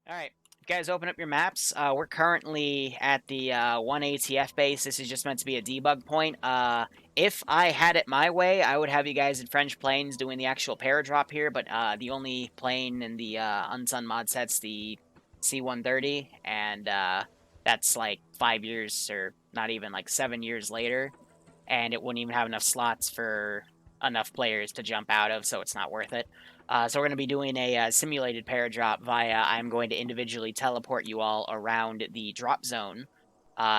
Alright, guys, open up your maps. We're currently at the 1 ATF base. This is just meant to be a debug point. If I had it my way, I would have you guys in French planes doing the actual paradrop here, but the only plane in the Unsun mod set's the C-130, and that's like 5 years, or not even, like 7 years later, and it wouldn't even have enough slots for enough players to jump out of, so it's not worth it. So we're going to be doing a simulated paradrop via I'm going to individually teleport you all around the drop zone,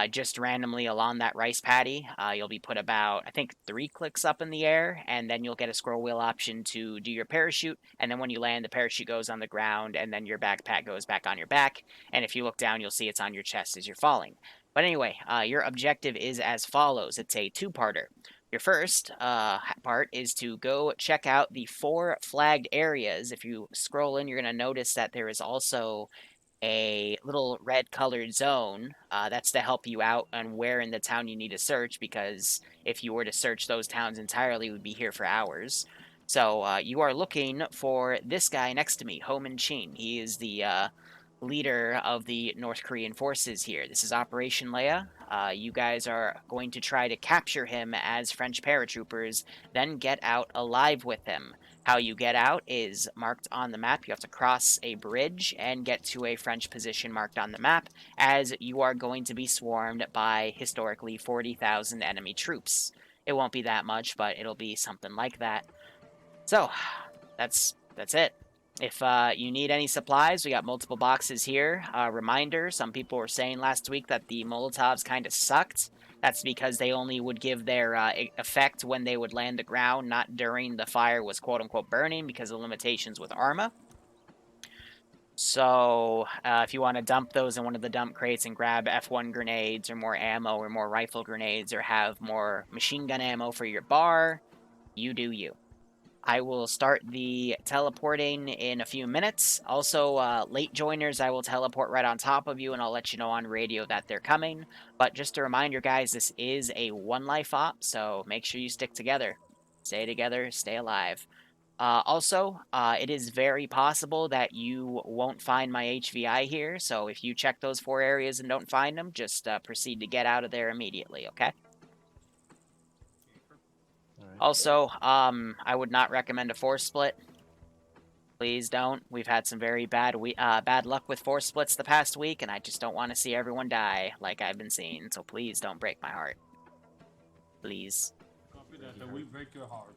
just randomly along that rice paddy. You'll be put about, I think, 3 clicks up in the air, and then you'll get a scroll wheel option to do your parachute, and then when you land, the parachute goes on the ground, and then your backpack goes back on your back, and if you look down, you'll see it's on your chest as you're falling. But anyway, your objective is as follows. It's a two-parter. Your first part is to go check out the 4 flagged areas. If you scroll in, you're going to notice that there is also a little red colored zone. That's to help you out on where in the town you need to search, because if you were to search those towns entirely, we'd be here for hours. So you are looking for this guy next to me, Ho Min Chin. He is the leader of the North Korean forces here. This is Operation Leia. You guys are going to try to capture him as French paratroopers, then get out alive with him. How you get out is marked on the map. You have to cross a bridge and get to a French position marked on the map, as you are going to be swarmed by historically 40,000 enemy troops. It won't be that much, but it'll be something like that. So, that's it. If you need any supplies, we got multiple boxes here. Reminder, some people were saying last week that the Molotovs kind of sucked. That's because they only would give their effect when they would land the ground, not during the fire was quote-unquote burning, because of limitations with Arma. So, if you want to dump those in one of the dump crates and grab F1 grenades or more ammo or more rifle grenades or have more machine gun ammo for your bar, you do you. I will start the teleporting in a few minutes. Also, late joiners, I will teleport right on top of you, and I'll let you know on radio that they're coming. But just a reminder, guys, this is a one-life op, so make sure you stick together. Stay together, stay alive. Also, it is very possible that you won't find my HVI here, so if you check those 4 areas and don't find them, just proceed to get out of there immediately, okay? Also, I would not recommend a force split. Please don't. We've had some very bad luck with force splits the past week, and I just don't want to see everyone die like I've been seeing. So please don't break my heart. Please. Copy that. I will break your heart.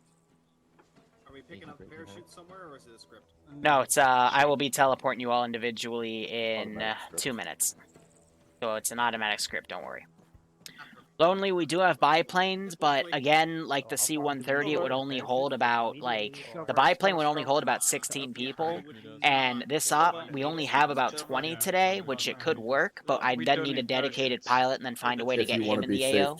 Are we picking up a parachute somewhere, or is it a script? No, it's I will be teleporting you all individually in 2 minutes. So it's an automatic script. Don't worry. Lonely, we do have biplanes, but again, like the C-130, it would only hold about, the biplane would only hold about 16 people, and this op, we only have about 20 today, which it could work, but I'd then need a dedicated pilot and then find a way to get him in the AO.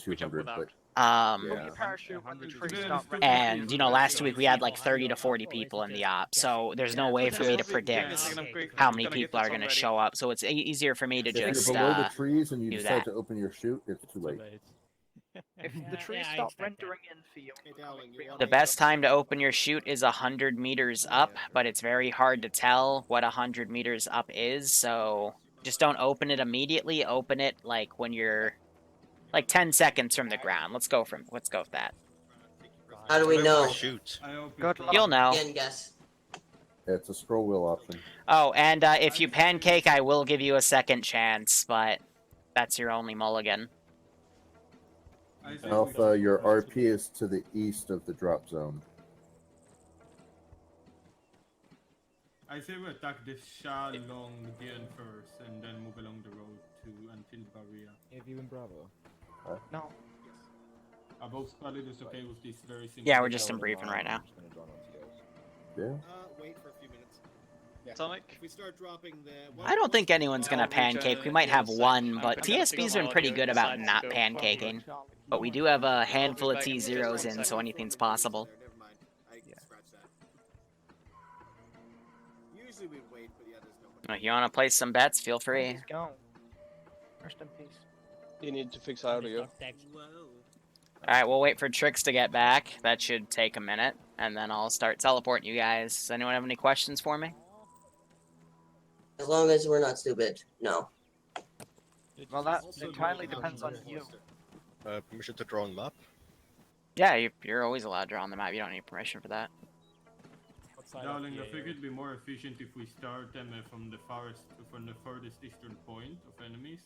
And, you know, last week we had like 30 to 40 people in the op, so there's no way for me to predict how many people are going to show up, so it's easier for me to just If you're below the trees and you do decide that. to open your chute, it's too late. If the trees stop rendering in for you, The best time to open your chute is 100 meters up, but it's very hard to tell what 100 meters up is, so just don't open it immediately. Open it like when you're like 10 seconds from the ground. Let's go with that. How do we know? Shoot. good luck. You'll know. Again, guess. Yeah, it's a scroll wheel option. Oh, and if you pancake, I will give you a second chance, but that's your only mulligan. Alpha, your RP is to the east of the drop zone. I say we attack this Shah along the end first, and then move along the road to until Barria. Have you in Bravo? No. Are both pilots okay with this very simple? Yeah, we're just in briefing right now. Yeah. Wait for a few minutes. Sonic? If we start dropping the... I don't think anyone's gonna pancake. We might have one, but TSB's been pretty good about not pancaking. But we do have a handful of T0s in, so anything's possible. Never mind. I can scratch that. Usually we wait for the others. Nobody. If you want to place some bets, feel free. He's gone. Rest in peace. You need to fix audio. Whoa. Alright, we'll wait for Trix to get back. That should take a minute, and then I'll start teleporting you guys. Does anyone have any questions for me? As long as we're not stupid. No. Well, that Also entirely do depends on options you. list. Permission to draw on map? Yeah, you're always allowed to draw on the map. You don't need permission for that. Darling, I think it'd be more efficient if we start them from the furthest eastern point of enemies,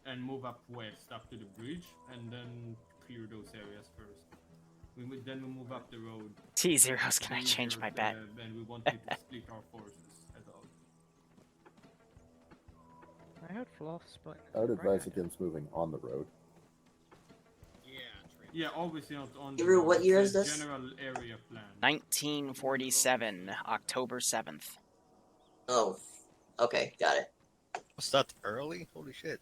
and move up west, up to the bridge, and then clear those areas first. Then we move up the road. T0's gonna change my bet. And we want you to split our forces at all. I heard Floss splitting. I would advise against moving on the road. Yeah, trade. Yeah, obviously not on Liru, road, what it's year a is this? General area plan. 1947, October 7th. Oh. Okay, got it. Was that early? Holy shit.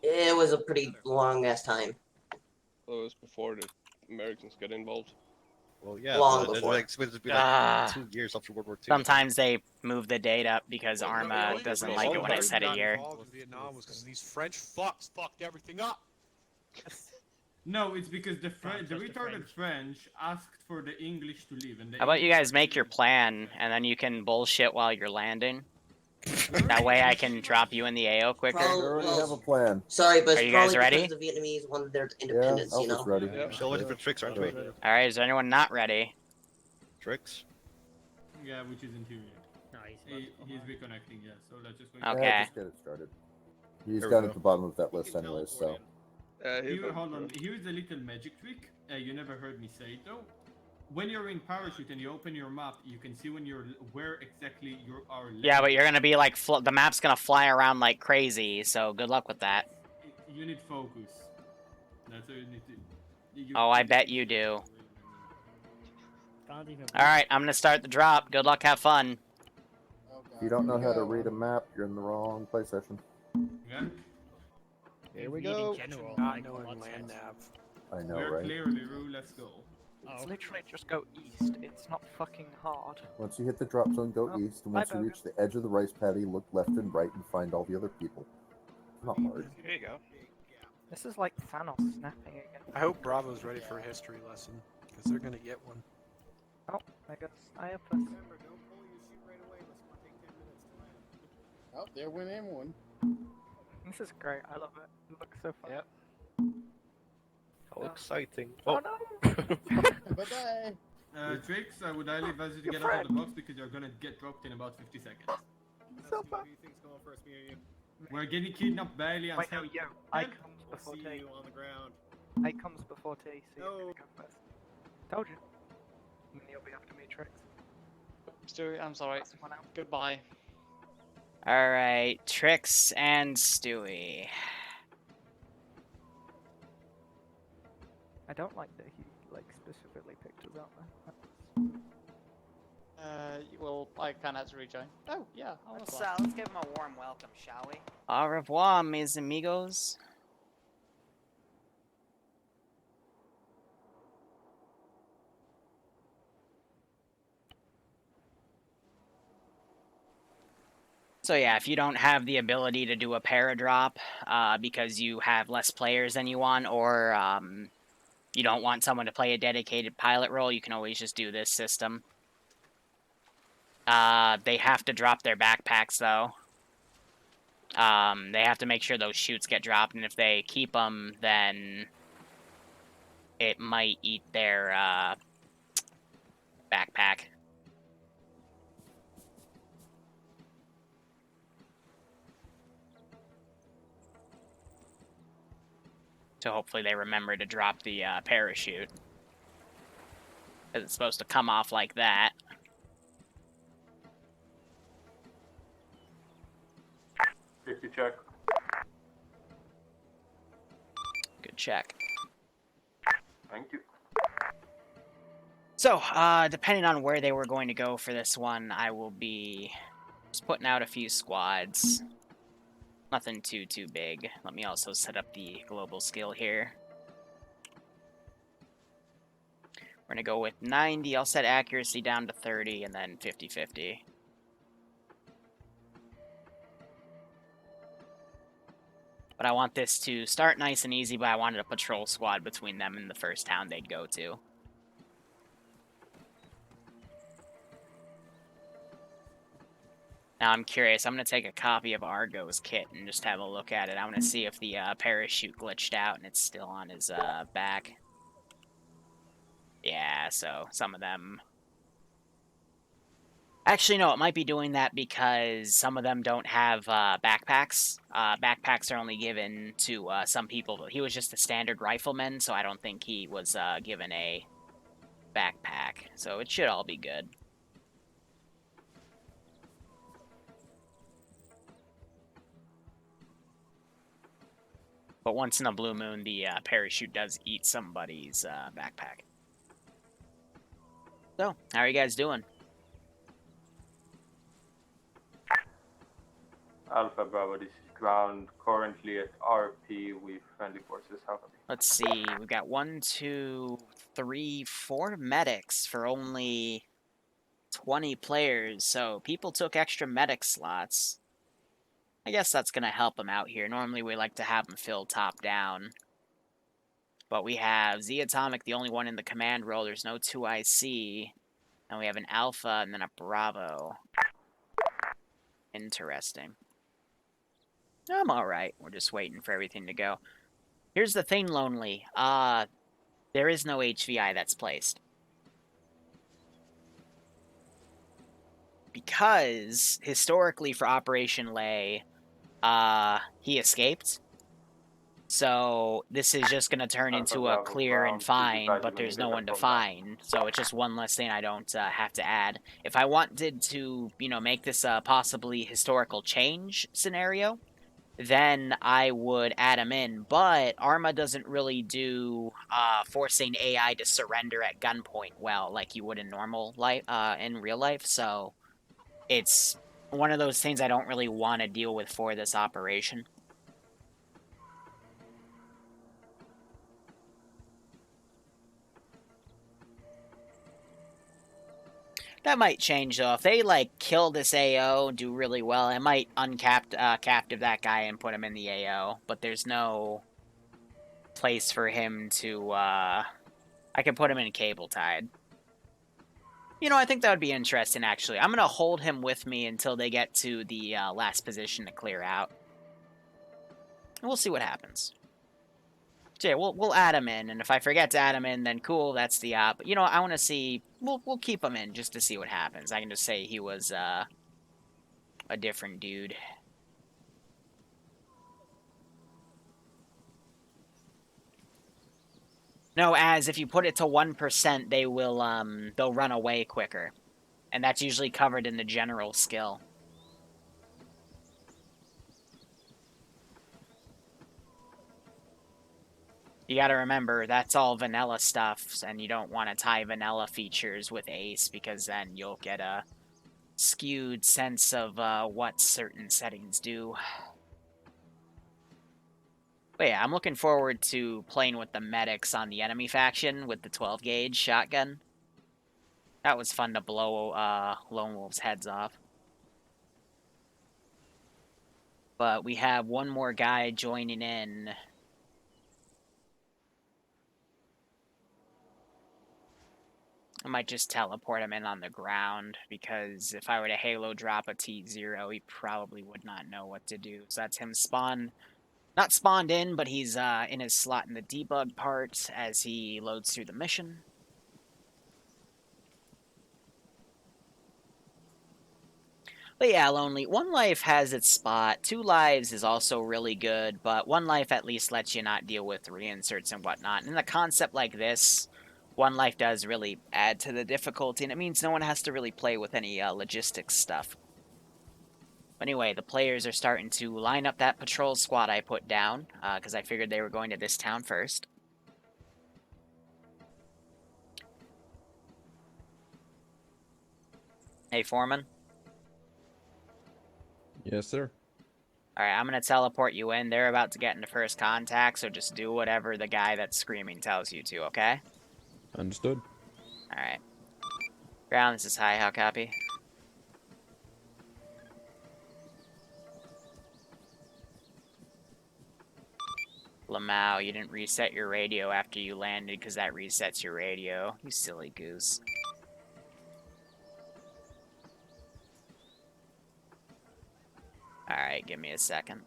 It was a pretty long ass time. Well, it was before the Americans got involved. Well, yeah, Long but before. it's supposed to be Ah. like 2 years after World War II. Sometimes they move the date up because Well, Arma the only doesn't reason like it when I we set a got year. involved in Vietnam was because these French fucks fucked everything up. No, it's because the retarded French asked for the English to leave, and the How about you English guys make your plan, and then you can bullshit while you're landing? That way I can drop you in the AO quicker. I already have a plan. Sorry, but Are it's you guys probably ready? because the Vietnamese wanted their Yeah, independence, you Alpha's know? ready. Yeah, still waiting for tricks, aren't we? Alright, is anyone not ready? Tricks? Yeah, which is interior. He's reconnecting, yeah, so let's just wait. Okay. Yeah, just get it started. He's There we down go. at the bottom of that We list can anyways, teleport so... in. Here, hold on. Here's a little magic trick. You never heard me say it though. When you're in parachute and you open your map, you can see where exactly you are. Yeah, but you're gonna be like, the map's gonna fly around like crazy, so good luck with that. You need focus. That's what you need to. Oh, I bet you do. Alright, I'm gonna start the drop. Good luck, have fun. If you don't know how to read a map, you're in the wrong play session. Yeah. Here we go. Not knowing land nav. I know, We're right? clear, Liru. Let's go. It's literally just go east. It's not fucking hard. Once you hit the drop zone, go Oh, east, and hi, once you Bogan. reach the edge of the rice paddy, look left and right and find all the other people. Not hard. Here you go. This is like Thanos snapping again. I hope Bravo's ready for a history lesson, because they're gonna get one. Oh, I guess I have us. Remember, don't pull your chute right away. Let's not take 10 minutes to land. Oh, there went M1. This is great. I love it. It looks so fun. Yep. Oh. exciting. Oh, no! Bye-bye. Tricks, I would highly advise you to Your get out of friend. the box because you're gonna get dropped in about 50 seconds. So Who fun. do you think's going first, me or you? We're getting kidnapped barely and Wait, no, yo. I comes before See T. you on the ground. I comes before T, so you're No. gonna go first. Told you. And then you'll be after me, Tricks. Stewie, I'm sorry. Pass one out. Goodbye. Alright, Trix and Stewie. I don't like that he, like, specifically picked us out there. Well, I kind of had to rejoin. Oh, yeah. Let's give him a warm welcome, shall we? Au revoir, mes amigos. So yeah, if you don't have the ability to do a paradrop because you have less players than you want, or you don't want someone to play a dedicated pilot role, you can always just do this system. They have to drop their backpacks, though. They have to make sure those chutes get dropped, and if they keep them, then it might eat their backpack. So hopefully they remember to drop the parachute. Because it's supposed to come off like that. Safety check. Good check. Thank you. So, depending on where they were going to go for this one, I will be just putting out a few squads. Nothing too big. Let me also set up the global skill here. We're going to go with 90. I'll set accuracy down to 30 and then 50-50. But I want this to start nice and easy, but I wanted a patrol squad between them and the first town they'd go to. Now I'm curious. I'm gonna take a copy of Argo's kit and just have a look at it. I want to see if the parachute glitched out and it's still on his back. Yeah, so some of them. Actually, no, it might be doing that because some of them don't have backpacks. Backpacks are only given to some people. He was just a standard rifleman, so I don't think he was given a backpack. So it should all be good. But once in a blue moon, the parachute does eat somebody's backpack. So, how are you guys doing? Alpha Bravo, this is ground. Currently at RP with friendly forces. How copy? Let's see. We've got 1, 2, 3, 4 medics for only 20 players. So people took extra medic slots. I guess that's going to help them out here. Normally we like to have them filled top down. But we have Z Atomic, the only one in the command role. There's no 2IC. And we have an Alpha and then a Bravo. Interesting. I'm alright. We're just waiting for everything to go. Here's the thing, Lonely. There is no HVI that's placed. Because, historically for Operation Lay, he escaped. So, this is just going to turn into a clear and find, but there's no one to find. So, it's just one less thing I don't have to add. If I wanted to, you know, make this a possibly historical change scenario, then I would add him in. But Arma doesn't really do forcing AI to surrender at gunpoint well, like you would in normal life, in real life. So, it's one of those things I don't really want to deal with for this operation. That might change, though. If they, like, kill this AO and do really well, it might captive that guy and put him in the AO. But there's no place for him to, I can put him in cable tied. You know, I think that would be interesting, actually. I'm going to hold him with me until they get to the last position to clear out. And we'll see what happens. So yeah, we'll add him in, and if I forget to add him in, then cool, that's the op. But, you know, I want to see... We'll keep him in just to see what happens. I can just say he was a different dude. No, as if you put it to 1%, they will, they'll run away quicker. And that's usually covered in the general skill. You gotta remember, that's all vanilla stuff, and you don't want to tie vanilla features with Ace, because then you'll get a skewed sense of what certain settings do. But yeah, I'm looking forward to playing with the medics on the enemy faction with the 12-gauge shotgun. That was fun to blow Lone Wolf's heads off. But we have one more guy joining in. I might just teleport him in on the ground, because if I were to Halo drop a T0, he probably would not know what to do. So that's him not spawned in, but he's in his slot in the debug part as he loads through the mission. But yeah, Lonely. 1 life has its spot. 2 lives is also really good, but 1 life at least lets you not deal with reinserts and whatnot. And in a concept like this, 1 life does really add to the difficulty, and it means no one has to really play with any logistics stuff. Anyway, the players are starting to line up that patrol squad I put down, because I figured they were going to this town first. Hey, Foreman? Yes, sir. Alright, I'm going to teleport you in. They're about to get into first contact, so just do whatever the guy that's screaming tells you to, okay? Understood. Alright. Ground, this is high. How copy? Lamau, you didn't reset your radio after you landed because that resets your radio. You silly goose. Alright, give me a second.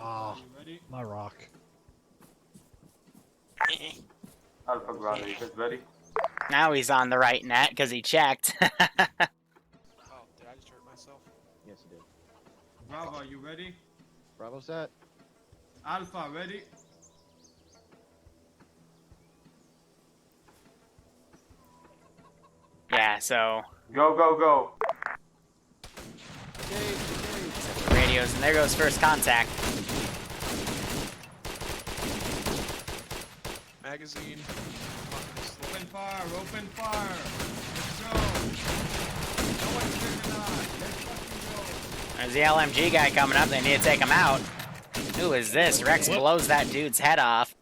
Ah, my rock. Alpha ground, are you guys ready? Now he's on the right net because he checked. Oh, did I just hurt myself? Yes, you did. Bravo, are you ready? Bravo set. Alpha, ready? Yeah, so Go, go, go! radios, and there goes first contact. Magazine. Open fire, open fire! Let's go! No one's taking on. Let's fucking go! There's the LMG guy coming up. They need to take him out. Who is this? Rex blows that dude's head off.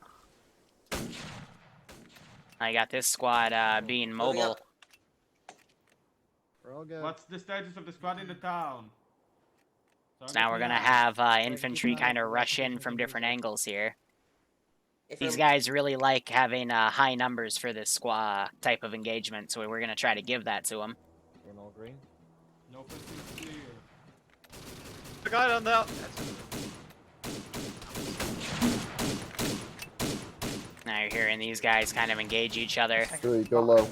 I got this squad being mobile. We're all good. What's the status of the squad in the town? So now we're gonna have infantry kind of rush in from different angles here. These guys really like having high numbers for this squad type of engagement, so we're gonna try to give that to them. We're all green. No pursuit clear. The guy on that. Now you're hearing these guys kind of engage each other. Three, go low.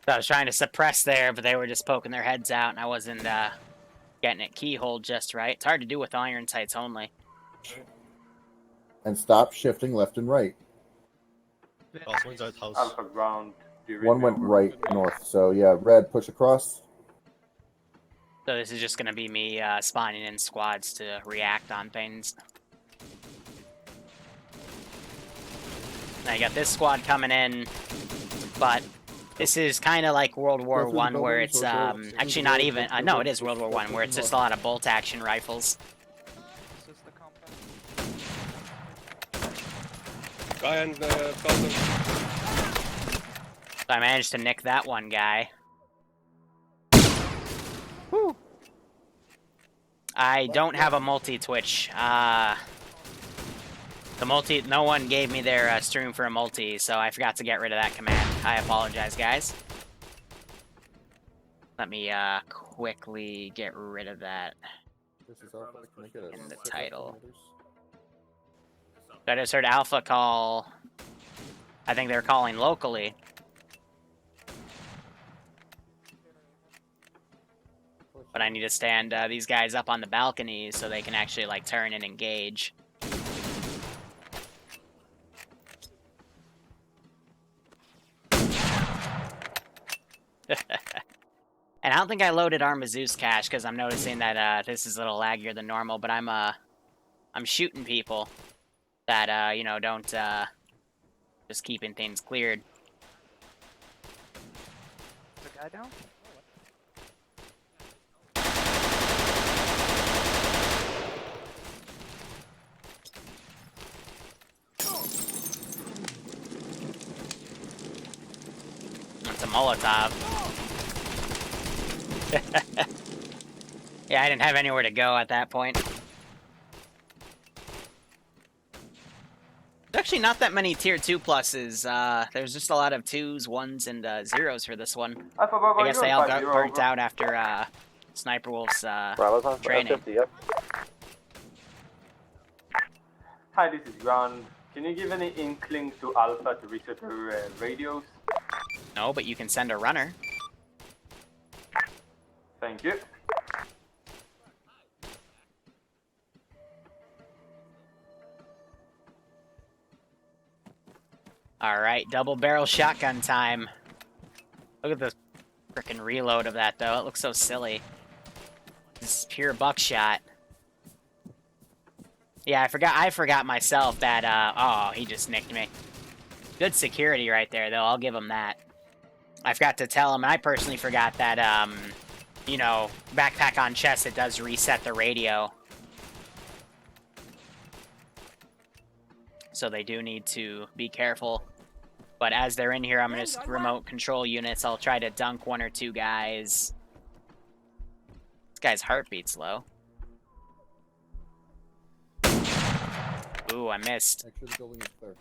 So I was trying to suppress there, but they were just poking their heads out, and I wasn't getting it keyhole just right. It's hard to do with iron sights only. And stop shifting left and right. Alpha ground. Do you read One me went over? right north. So yeah, red, push across. So this is just going to be me spawning in squads to react on things. Now you got this squad coming in, but this is kind of like World War One, where it's actually not even. No, it is World War One, where it's just a lot of bolt action rifles. This is the compound. Guy and Falcon. So I managed to nick that one guy. Whew. I don't have a multi-twitch. No one gave me their stream for a multi, so I forgot to get rid of that command. I apologize, guys. Let me quickly get rid of that in the title. I just heard Alpha call. I think they're calling locally. But I need to stand these guys up on the balconies so they can actually like turn and engage. And I don't think I loaded Arma Zeus cache because I'm noticing that this is a little laggier than normal. But I'm shooting people that you know, don't just keeping things cleared. The guy down? It's a Molotov. Yeah, I didn't have anywhere to go at that point. There's actually not that many tier 2 pluses. There's just a lot of 2s, 1s, and 0s for this one. Alpha Bravo, I guess they all got you're burnt over. out after Sniper Wolf's training. Hi, this is ground. Can you give any inkling to Alpha to reset her radios? No, but you can send a runner. Thank you. Alright, double barrel shotgun time. Look at the frickin' reload of that, though. It looks so silly. This is pure buckshot. Yeah, I forgot myself that, oh, he just nicked me. Good security right there, though. I'll give him that. I forgot to tell him, and I personally forgot that, you know, backpack on chest, it does reset the radio. So they do need to be careful. But as they're in here, I'm going to remote control units. I'll try to dunk 1 or 2 guys. This guy's heartbeat's low. Ooh, I missed. Actually, the building is clear.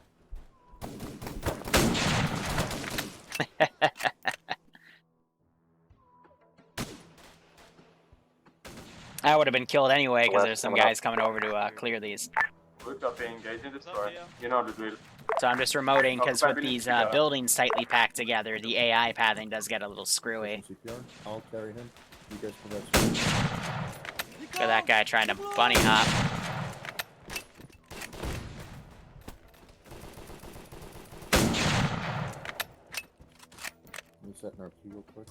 I would have been killed anyway because there's some guys coming over to clear these. Good copy, engage and destroy. You know the drill. So I'm just remoting because with these buildings tightly packed together, the AI pathing does get a little screwy. CPR. I'll carry him. You guys prevent. Look at that guy trying to bunny hop. Resetting our key real quick.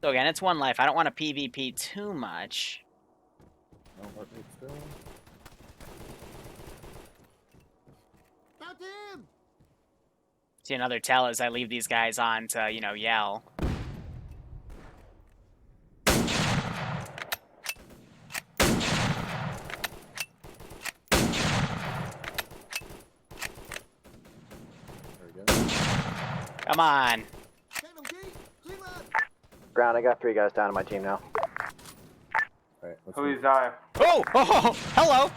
So again, it's 1 life. I don't want to PvP too much. No heart rate still. See, another tell is I leave these guys on to, you know, yell. There we go. Come on. Ground, I got 3 guys down on my team now. Alright, let's Who move. is I? Oh, hello.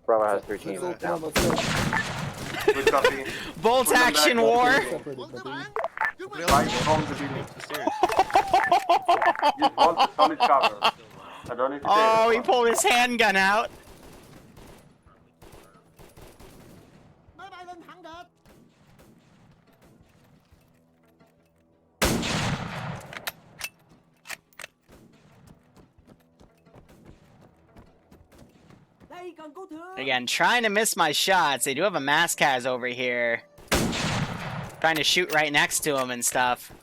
Bravo has 3 teams Let's now. go, let's go. Good copy. Bolt action war. Separated, buddy. Right from the building. Use bolt to solid cover. I don't need to Oh, say he pulled his handgun out. Again, trying to miss my shots. They do have a Maskaz over here. Trying to shoot right next to him and stuff.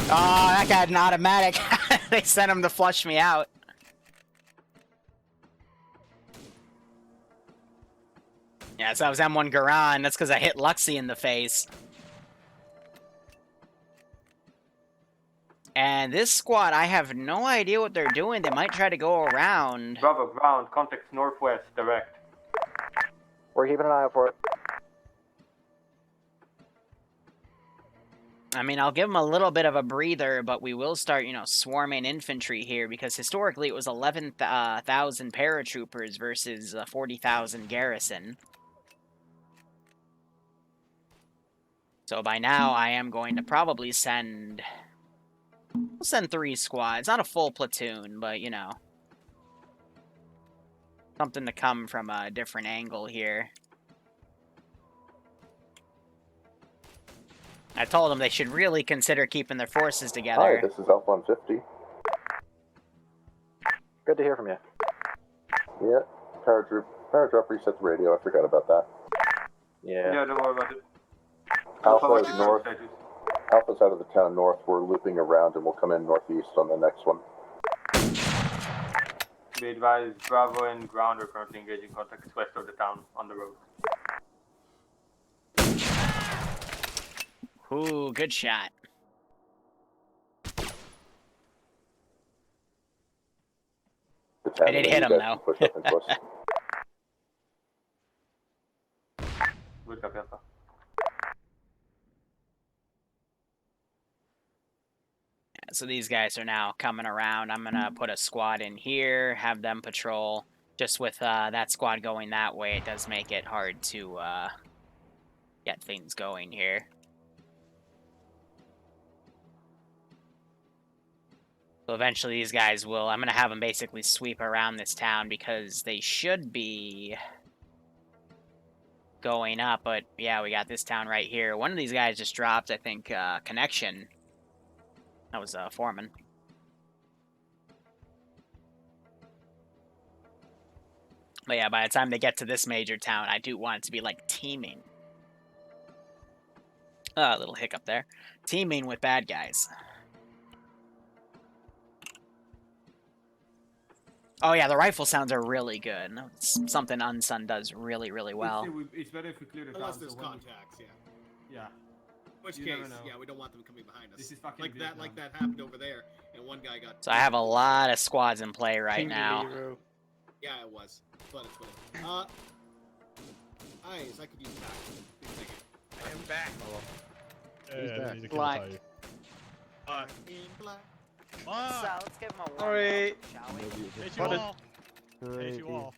Oh, that guy had an automatic. They sent him to flush me out. Yeah, so that was M1 Garan. That's because I hit Luxie in the face. And this squad, I have no idea what they're doing. They might try to go around. Bravo, ground, contact northwest, direct. We're keeping an eye out for it. I mean, I'll give them a little bit of a breather, but we will start, you know, swarming infantry here, because historically it was 11,000 paratroopers versus 40,000 garrison. So by now, I am going to probably send... We'll send 3 squads. Not a full platoon, but, you know. Something to come from a different angle here. I told them they should really consider keeping their forces together. Hi, this is Alpha 150. Good to hear from you. Yeah, paradrop reset the radio. I forgot about that. Yeah. Yeah, don't worry about it. Alpha is north. Alpha's out of the town north. We're looping around and we'll come in northeast on the next one. Be advised, Bravo and ground are currently engaging contacts west of the town on the road. Ooh, good shot. I did hit him, though. Good copy, Alpha. So these guys are now coming around. I'm going to put a squad in here, have them patrol. Just with that squad going that way, it does make it hard to get things going here. So eventually these guys will... I'm going to have them basically sweep around this town because they should be going up. But yeah, we got this town right here. One of these guys just dropped, I think, connection. That was Foreman. But yeah, by the time they get to this major town, I do want it to be like teaming. A little hiccup there. Teaming with bad guys. Oh yeah, the rifle sounds are really good. It's something Unsun does really, really well. It's better if we clear the Unless town. there's So when contacts, yeah. yeah. In which You case, never know. yeah, we don't want them coming behind us. This is fucking like Vietnam. that happened over there, and one guy got. So I have a lot of squads in play right now. Yeah, it was. But it's funny. Eyes, I could use that. Thank you. I am back. Black. In black. So let's give him a warm Alright. shall we? Hit you all. Hit you all.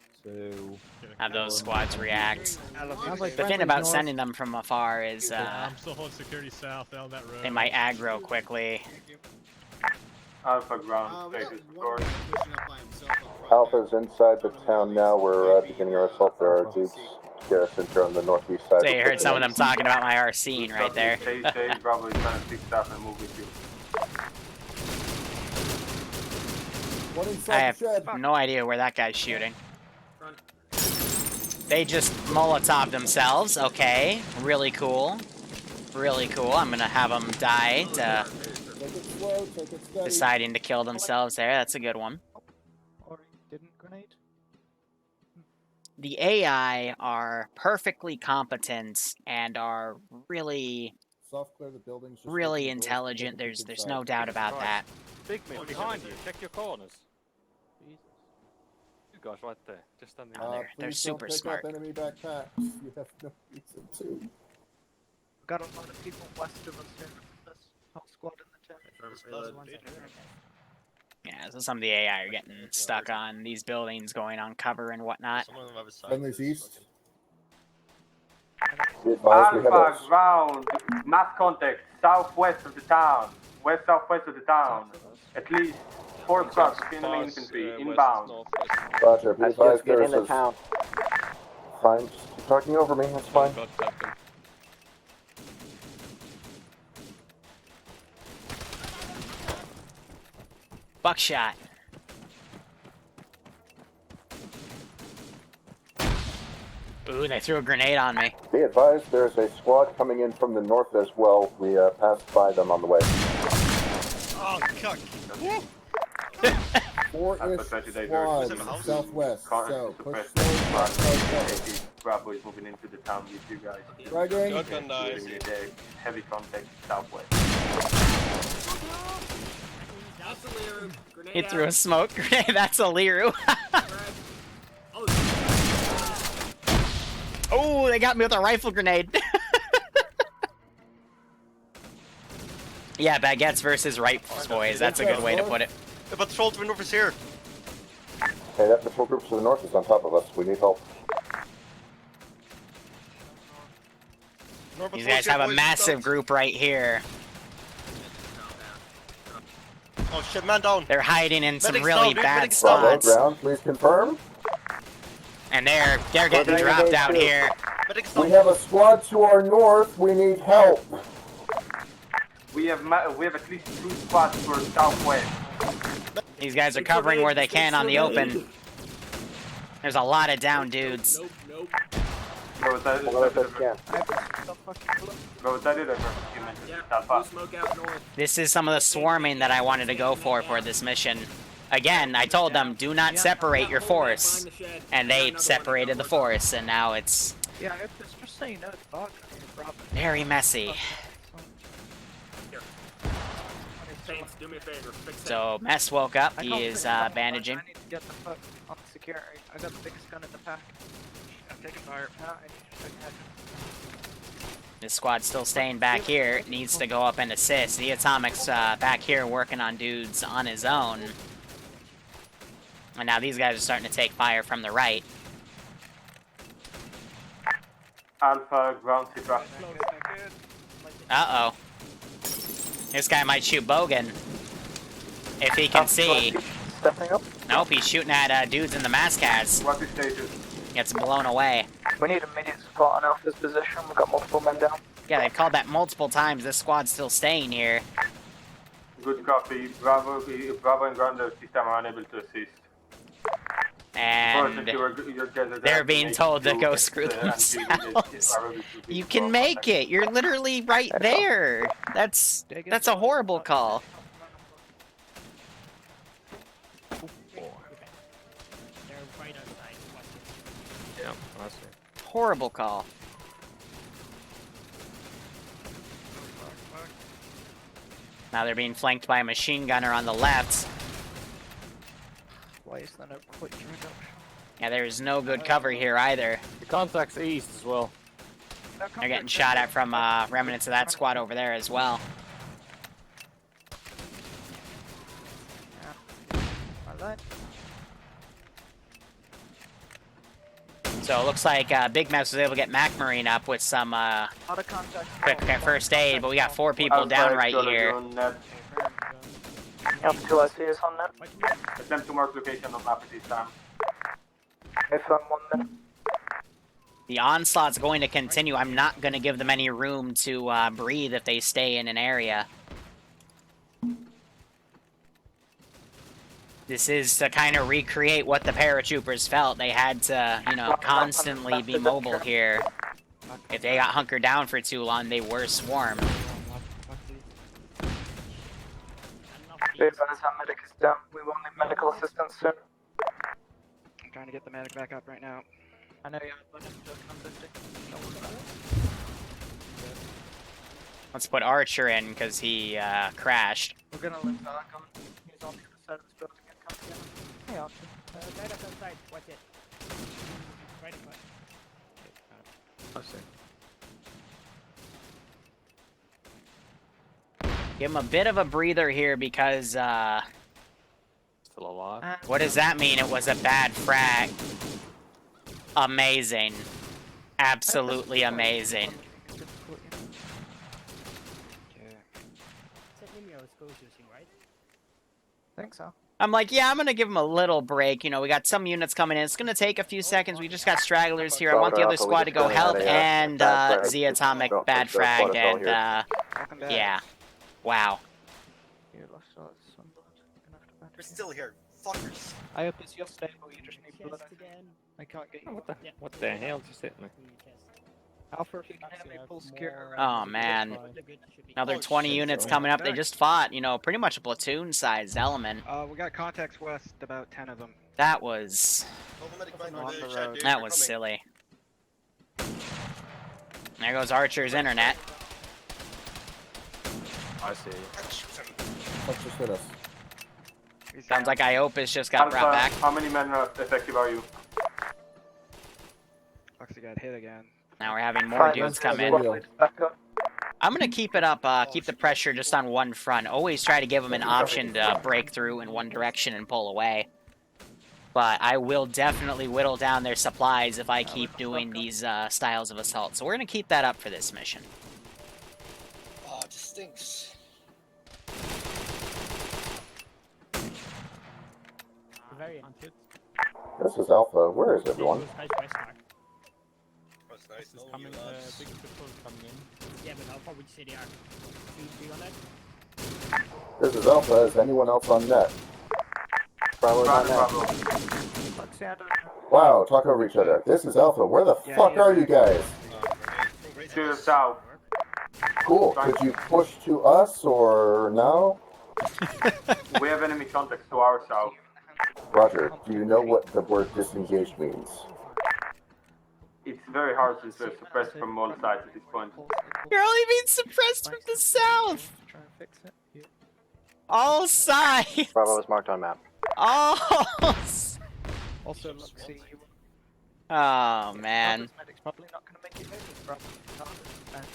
Have those squads react. like The thing about sending them from afar is I'm still holding security south down that road. they might aggro quickly. Alpha ground We got status one score. guy pushing up by himself on front. Alpha's inside the town now. We're beginning our assault. There are dudes garrisoned here on the northeast side. So you heard some of them talking about my RC right there. Stay safe, Bravo is trying to fix stuff and move with you. I have no idea where that guy's shooting. They just Molotov themselves. Okay, really cool. Really cool. I'm gonna have them die to deciding to kill themselves there. That's a good one. Or didn't grenade? The AI are perfectly competent and are really, really intelligent. There's no doubt about that. Big man behind you. Check your corners. You guys right there. Just standing there. They're super smart. Enemy backpacks. You have no reason to. Got a lot of people west of us here. This whole squad in the tent. Yeah, so some of the AI are getting stuck on these buildings, going on cover and whatnot. Friendly's east. Alpha ground, mass contact, southwest of the town. West-southwest of the town. At least 4 trucks, enemy infantry, inbound. Roger, be advised there is a... Fine, just keep talking over me, that's fine. Buckshot. Ooh, they threw a grenade on me. Be advised there's a squad coming in from the north as well. We passed by them on the way. Oh, cuck. 4-ish squads southwest. So push slow. Bravo is moving into the town with you guys. Dragging. Shotgun dies. Heavy contact southwest. That's a Liru. Grenade He threw a out. smoke grenade. That's a Liru. Oh, they got me with a rifle grenade. Yeah, baguettes versus rifles, boys. That's a good way to put it. The patrol twin over here. Hey, that patrol group to the north is on top of us. We need help. These guys have a massive group right here. Oh shit, man down. They're hiding in some Medics really down, bad medics Bravo, spots. ground, please confirm. And they're getting dropped out here. We have a squad to our north. We need help. We have at least 2 squads for southwest. These guys are covering where they can on the open. There's a lot of down dudes. Bro, that is Alpha. Smoke out north. This is some of the swarming that I wanted to go for this mission. Again, I told them, do not separate your force. And they separated the force, and now it's Yeah, it's just so you know, it's bug. very messy. Saints, do me a favor. Fix that. So, Mess woke up. He is bandaging. I need to get the foot on the security. I got the biggest gun in the pack. I'm taking fire. I need to take head. This squad's still staying back here. It needs to go up and assist. The Atomic's back here working on dudes on his own. And now these guys are starting to take fire from the right. Alpha ground situation. Uh-oh. This guy might shoot Bogan. If he can see. Stepping up. Nope, he's shooting at dudes in the mascats. What's the status? Gets blown away. We need immediate support on Alpha's position. We've got multiple men down. Yeah, they've called that multiple times. This squad's still staying here. Good copy. Bravo and ground system are unable to assist. And they're being told to go screw themselves. You can make it. You're literally right there. That's a horrible call. I see. Horrible call. Now they're being flanked by a machine gunner on the left. Why is there no quick reduction? Yeah, there's no good cover here either. The contact's east as well. They're getting shot at from remnants of that squad over there as well. So it looks like Big Mouse was able to get Mac Marine up with some quick first aid, but we got 4 people down right here. Alpha 2, I see us on net. Attempt to mark location on map at this time. Affirm 1 minute. The onslaught's going to continue. I'm not going to give them any room to breathe if they stay in an area. This is to kind of recreate what the paratroopers felt. They had to, you know, constantly be mobile here. If they got hunkered down for too long, they were swarmed. Our medic is down. We will need medical assistance soon. I'm trying to get the medic back up right now. I know you're Let's put Archer in because he crashed. We're gonna lift Ark on. He's on the other side of this building and come together. Hey Archer. Right up outside. Watch it. Right in front. I see. Give him a bit of a breather here because, Still alive? what does that mean? It was a bad frag. Amazing. Absolutely amazing. I think so. I'm like, yeah, I'm gonna give him a little break. You know, we got some units coming in. It's gonna take a few seconds. We just got stragglers here. I want the other squad to go help, and Z Atomic bad fragged, and yeah. Wow. We're still here, fuckers. I hope it's your stable. You just need blood. I can't get you. What the hell just hit me? Alpha, if you can hear me, pull secure. Oh man. Another 20 units coming up. They just fought, you know, pretty much a platoon-sized element. We got contacts west, about 10 of them. That was... On the road. That was silly. There goes Archer's internet. I see. Let's just hit us. Sounds like Iopis just got brought back. How many men effective are you? Foxy got hit again. Now we're having more dudes come in. I'm gonna keep it up, keep the pressure just on one front. Always try to give them an option to break through in one direction and pull away. But I will definitely whittle down their supplies if I keep doing these styles of assault. So we're gonna keep that up for this mission. Oh, it just stinks. This is Alpha. Where is everyone? This is coming, big patrol coming in. Yeah, but Alpha, which city are? Be on that? This is Alpha. Is anyone else on net? Bravo's on net. Wow, talk over each other. This is Alpha. Where the fuck are you guys? To the south. Cool. Could you push to us or no? We have enemy contacts to our south. Roger. Do you know what the word disengage means? It's very hard to suppress from all sides at this point. You're only being suppressed from the south! All sides! Bravo is marked on map. All Also, look, see, you Oh, man. medic's probably not going to make it move, bro. And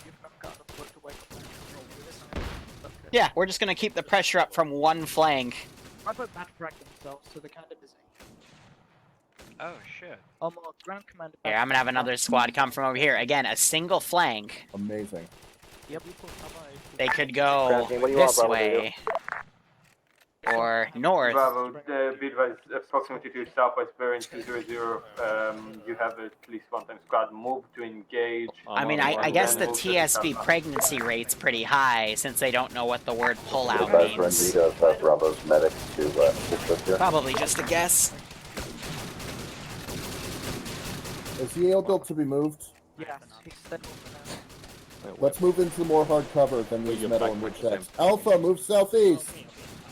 you've not got enough blood to wake up and control this. Yeah, we're just gonna keep the pressure up from one flank. I put bad frag themselves, so they're kind of busy. Oh shit. Almost ground commander. Here, I'm gonna have another squad come from over here. Again, a single flank. Amazing. Yep. They could go this way. Or north. Bravo, be advised, approximately to southwest bearing 200. You have at least one time squad move to engage. I mean, I guess the TSB pregnancy rate's pretty high since they don't know what the word pullout means. Bravo's medic to assist us here. Probably just a guess. Is he able to be moved? Yes, he's steady. Let's move into more hard cover than these metal and wood checks. Alpha, move southeast.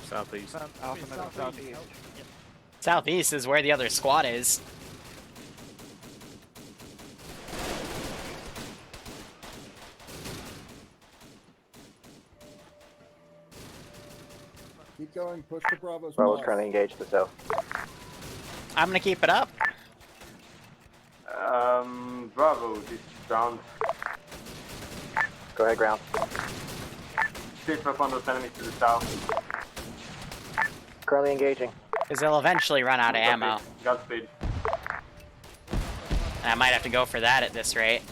Southeast. Alpha, southeast. Southeast is where the other squad is. Keep going. Push the Bravos. Bravo's trying to engage the south. I'm gonna keep it up. Bravo, this is ground. Go ahead, ground. Safe up on those enemies to the south. Currently engaging. Because they'll eventually run out of ammo. Godspeed. And I might have to go for that at this rate.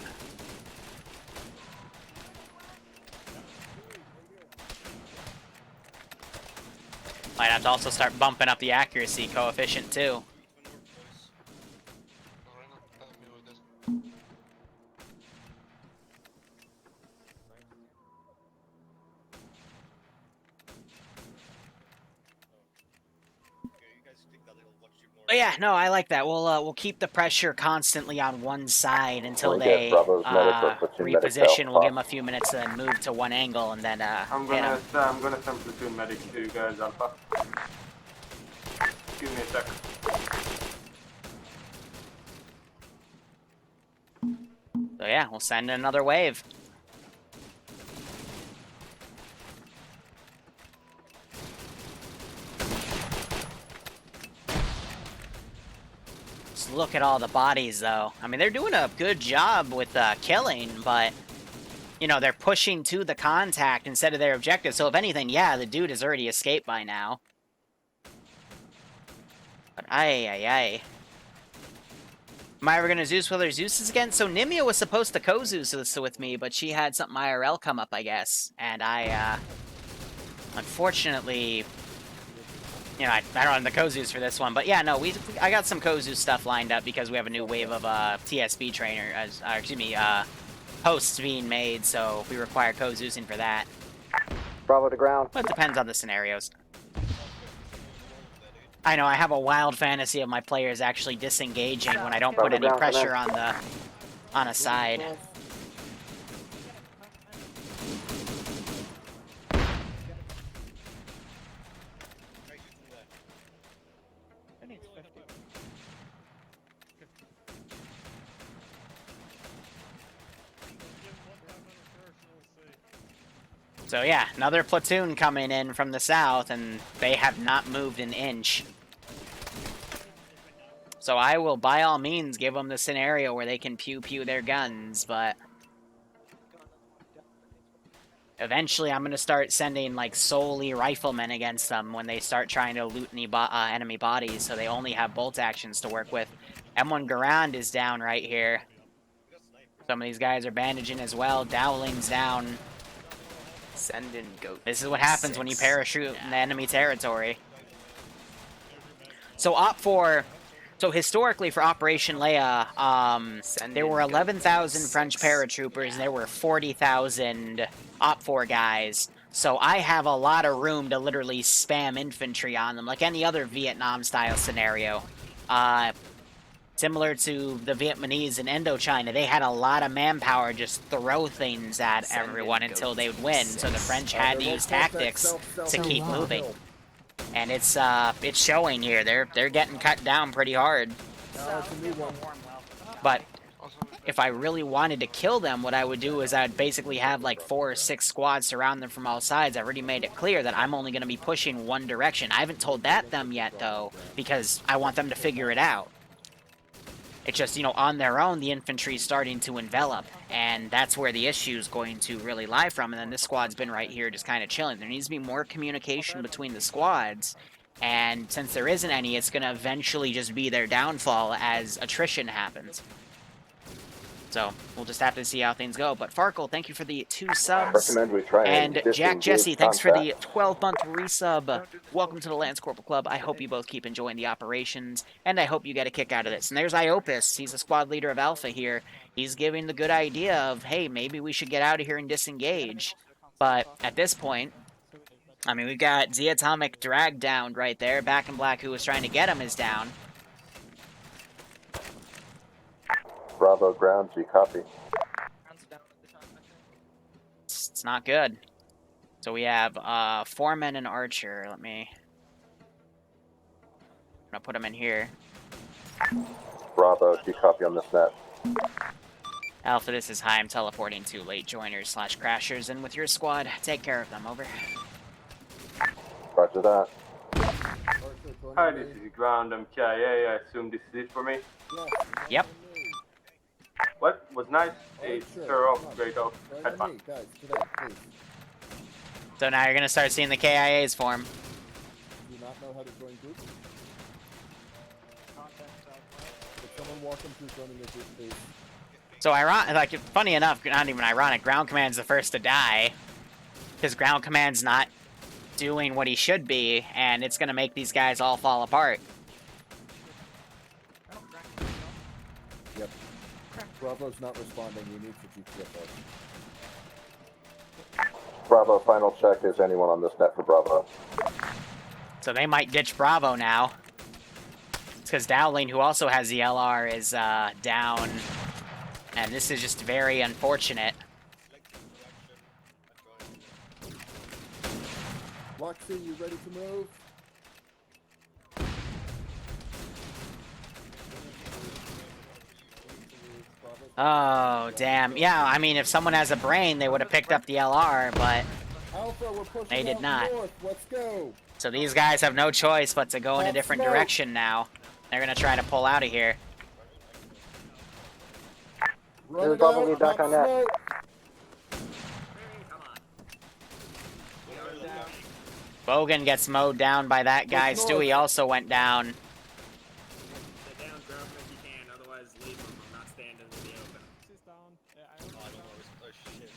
Might have to also start bumping up the accuracy coefficient too. But yeah, no, I like that. We'll keep the pressure constantly on one side until they reposition. We'll give them a few minutes to then move to one angle and then I'm gonna send platoon medics to you guys, Alpha. Give me a sec. So yeah, we'll send another wave. Just look at all the bodies, though. I mean, they're doing a good job with killing, but, you know, they're pushing to the contact instead of their objective. So if anything, yeah, the dude has already escaped by now. But aye. Am I ever gonna Zeus with her Zeus's again? So Nimia was supposed to co-Zeus this with me, but she had something IRL come up, I guess. And I, unfortunately, you know, I don't have the co-Zeus for this one. But yeah, no, I got some co-Zeus stuff lined up because we have a new wave of TSB trainer, hosts being made, so we require co-Zeusing for that. Bravo to ground. But it depends on the scenarios. I know, I have a wild fantasy of my players actually disengaging when I don't put any pressure on a side. So yeah, another platoon coming in from the south, and they have not moved an inch. So I will, by all means, give them the scenario where they can pew-pew their guns, but eventually I'm going to start sending, like, solely riflemen against them when they start trying to loot any enemy bodies, so they only have bolt actions to work with. M1 Garand is down right here. Some of these guys are bandaging as well. Dowling's down. Send in goat. This is what happens when you parachute in the enemy territory. So historically for Operation Leia, there were 11,000 French paratroopers and there were 40,000 Op4 guys. So I have a lot of room to literally spam infantry on them, like any other Vietnam-style scenario. Similar to the Vietnamese in Indochina, they had a lot of manpower just throw things at everyone until they would win. So the French had to use tactics to keep moving, and it's showing here. They're getting cut down pretty hard. But if I really wanted to kill them, what I would do is I'd basically have like 4 or 6 squads surround them from all sides. I've already made it clear that I'm only going to be pushing one direction. I haven't told them yet though, because I want them to figure it out. It's just, you know, on their own, the infantry is starting to envelop, and that's where the issue is going to really lie from, and then this squad's been right here just kind of chilling. There needs to be more communication between the squads, and since there isn't any, it's going to eventually just be their downfall as attrition happens. So, we'll just have to see how things go. But Farkle, thank you for the 2 subs. And Jack Jesse, thanks for the 12-month resub. Welcome to the Lance Corporal Club. I hope you both keep enjoying the operations, and I hope you get a kick out of this. And there's Iopus. He's the squad leader of Alpha here. He's giving the good idea of, hey, maybe we should get out of here and disengage. But at this point, I mean, we've got Z-Atomic dragged down right there. Back in Black, who was trying to get him, is down. Bravo ground, G copy. It's not good. So we have 4 men and Archer. I'm gonna put them in here. Bravo, G copy on this net. Alpha, this is High. I'm teleporting to late joiners / crashers, and with your squad, take care of them. Over. Roger Roger that. Hi, this is Ground MKIA. I assume this is it for me? Yep. What? Was nice? Hey, sure, off, great off. Right Had on fun. me, guys, today, please. So now you're gonna start seeing the KIAs form. Do you not know how to join groups? Could someone walk them through joining a group, please? So funny enough, not even ironic, Ground Command's the first to die. Because Ground Command's not doing what he should be, and it's gonna make these guys all fall apart. Yep. Bravo's not responding. We need to GTFO. Bravo, final check. Is anyone on this net for Bravo? So they might ditch Bravo now. It's because Dowling, who also has the LR, is down. And this is just very unfortunate. Roxy, you ready to move? Oh, damn. Yeah, I mean, if someone has a brain, they would have picked up the LR, but Alpha, we're pushing they did out not. north. Let's go. So these guys have no choice but to go in a different direction now. They're going to try to pull out of here. Run it out, back on that. Bogan gets mowed down by that guy. Stewie also went down. Sit down, grab him if you can, otherwise leave him. I'm not standing in the open. She's down. Yeah, I Oh, I don't know. Oh, shit.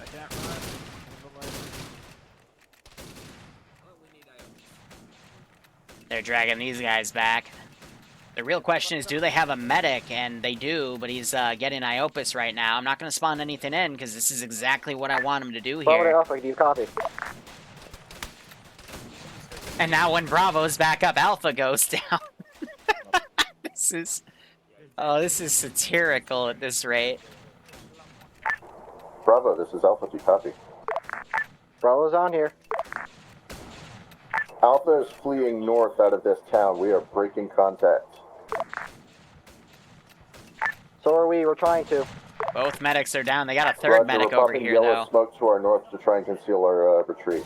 I can't run. They're dragging these guys back. The real question is, do they have a medic? And they do, but he's getting Iopus right now. I'm not going to spawn anything in, because this is exactly what I want him to do here. Alpha, do you copy? And now when Bravo's back up, Alpha goes down. This is... Oh, this is satirical at this rate. Bravo, this is Alpha. Do you copy? Bravo's on here. Alpha is fleeing north out of this town. We are breaking contact. So are we. We're trying to. Both medics are down. They got a third Roger, medic we're over popping here, yellow though. smoke to our north to try and conceal our retreat.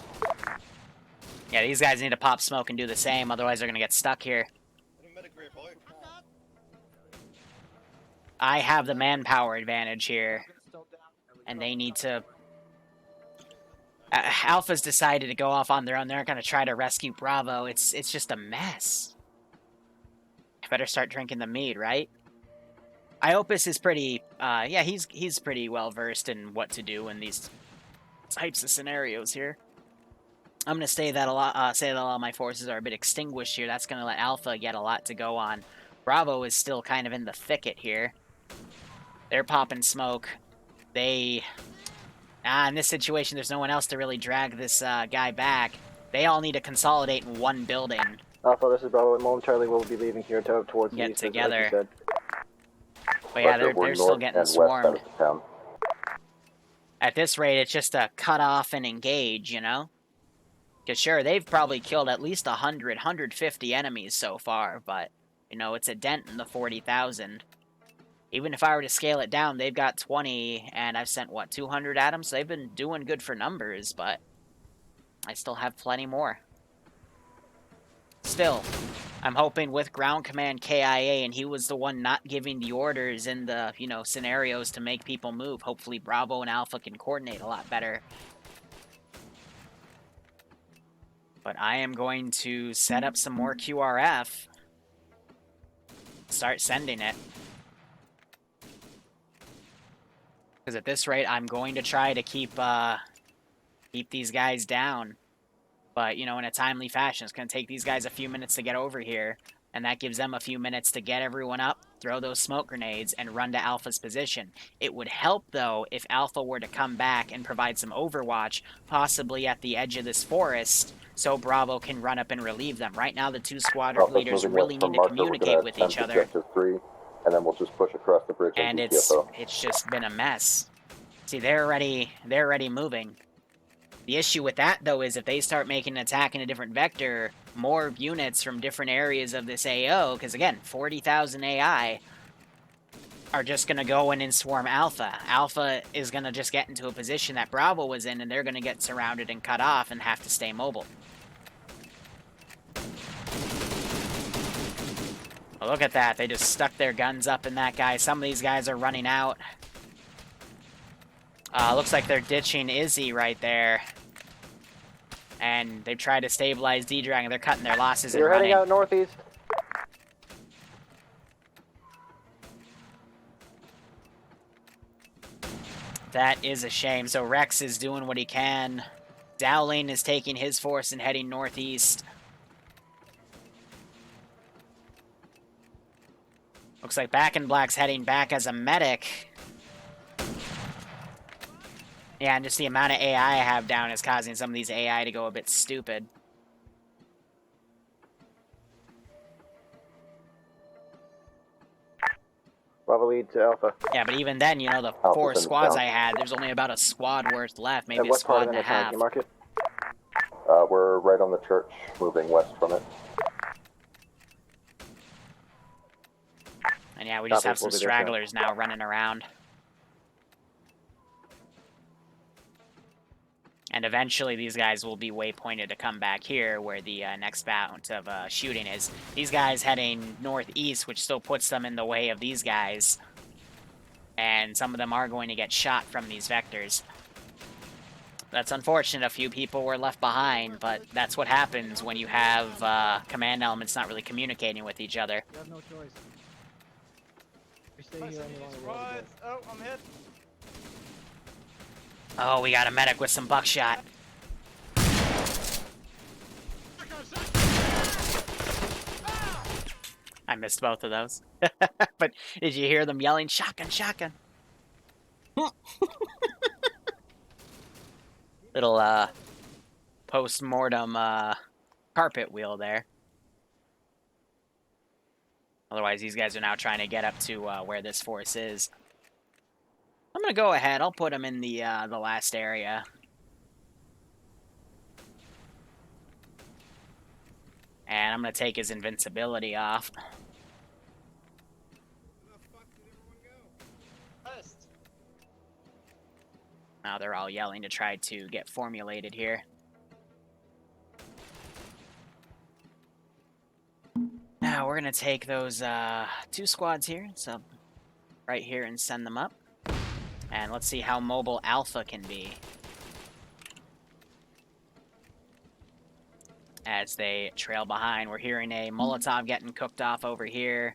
Yeah, these guys need to pop smoke and do the same, otherwise they're going to get stuck here. I have the manpower advantage here, and they need to... Alpha's decided to go off on their own. They're not going to try to rescue Bravo. It's just a mess. I better start drinking the mead, right? Iopus is pretty... yeah, he's pretty well-versed in what to do in these types of scenarios here. I'm going to say that a lot of my forces are a bit extinguished here. That's going to let Alpha get a lot to go on. Bravo is still kind of in the thicket here. They're popping smoke. In this situation, there's no one else to really drag this guy back. They all need to consolidate in one building. Alpha, this is Bravo, and momentarily we'll be leaving here towards the Get east, together. as you said. But yeah, they're still getting swarmed. At this rate, it's just a cut off and engage, you know? Because sure, they've probably killed at least 100, 150 enemies so far, but, you know, it's a dent in the 40,000. Even if I were to scale it down, they've got 20, and I've sent, what, 200 at them? So they've been doing good for numbers, but I still have plenty more. Still, I'm hoping with Ground Command KIA, and he was the one not giving the orders in the, you know, scenarios to make people move. Hopefully Bravo and Alpha can coordinate a lot better. But I am going to set up some more QRF. Start sending it. Because at this rate, I'm going to try to keep these guys down. But, you know, in a timely fashion. It's going to take these guys a few minutes to get over here. And that gives them a few minutes to get everyone up, throw those smoke grenades, and run to Alpha's position. It would help, though, if Alpha were to come back and provide some overwatch, possibly at the edge of this forest, so Bravo can run up and relieve them. Right now, the two squadron leaders really need to communicate with each other. 3, and then we'll just push across the bridge. And it's just been a mess. See, they're already moving. The issue with that, though, is if they start making an attack in a different vector, more units from different areas of this AO, because again, 40,000 AI are just going to go in and swarm Alpha. Alpha is going to just get into a position that Bravo was in, and they're going to get surrounded and cut off and have to stay mobile. Well, look at that. They just stuck their guns up in that guy. Some of these guys are running out. Looks like they're ditching Izzy right there. And they've tried to stabilize D-Dragon. They're cutting their losses and running. You're heading out northeast. That is a shame. So Rex is doing what he can. Dowling is taking his force and heading northeast. Looks like Back in Black's heading back as a medic. Yeah, and just the amount of AI I have down is causing some of these AI to go a bit stupid. Bravo lead to Alpha. Yeah, but even then, you know, the Alpha's 4 in the squads south. I had, there's only about a squad worth left, maybe a what squad part of and a the town? half. Can you mark it? We're right on the church, moving west from it. And yeah, we just Copy, have some we'll be there, stragglers now running around. And eventually these guys will be waypointed to come back here where the next bout of shooting is. These guys heading northeast, which still puts them in the way of these guys. And some of them are going to get shot from these vectors. That's unfortunate. A few people were left behind, but that's what happens when you have command elements not really communicating with each other. You have no choice. We stay here any longer. Oh, I'm hit. Oh, we got a medic with some buckshot. I missed both of those. But did you hear them yelling, shotgun, shotgun? Little, post-mortem, carpet wheel there. Otherwise, these guys are now trying to get up to, where this force is. I'm gonna go ahead. I'll put him in the last area. And I'm gonna take his invincibility off. Now they're all yelling to try to get formulated here. Now we're gonna take those 2 squads here, so right here, and send them up. And let's see how mobile Alpha can be as they trail behind. We're hearing a Molotov getting cooked off over here.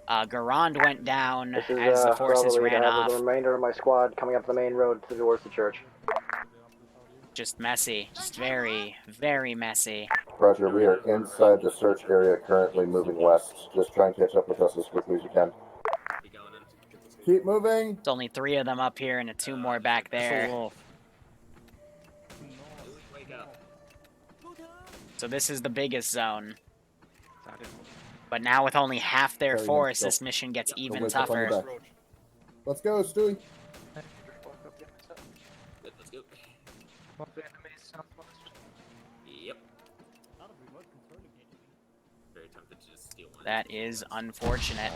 Garand went down as the forces ran off. The remainder of my squad coming up the main road towards the church. Just messy. Just very, very messy. Roger, we are inside the search area, currently moving west. Just try and catch up with us as quickly as you can. Keep moving. It's only 3 of them up here and 2 more back there. So this is the biggest zone. But now with only half their force, this mission gets even tougher. Let's go, Stewie. Let's go. Yep. Very tempted to just steal one. That is unfortunate.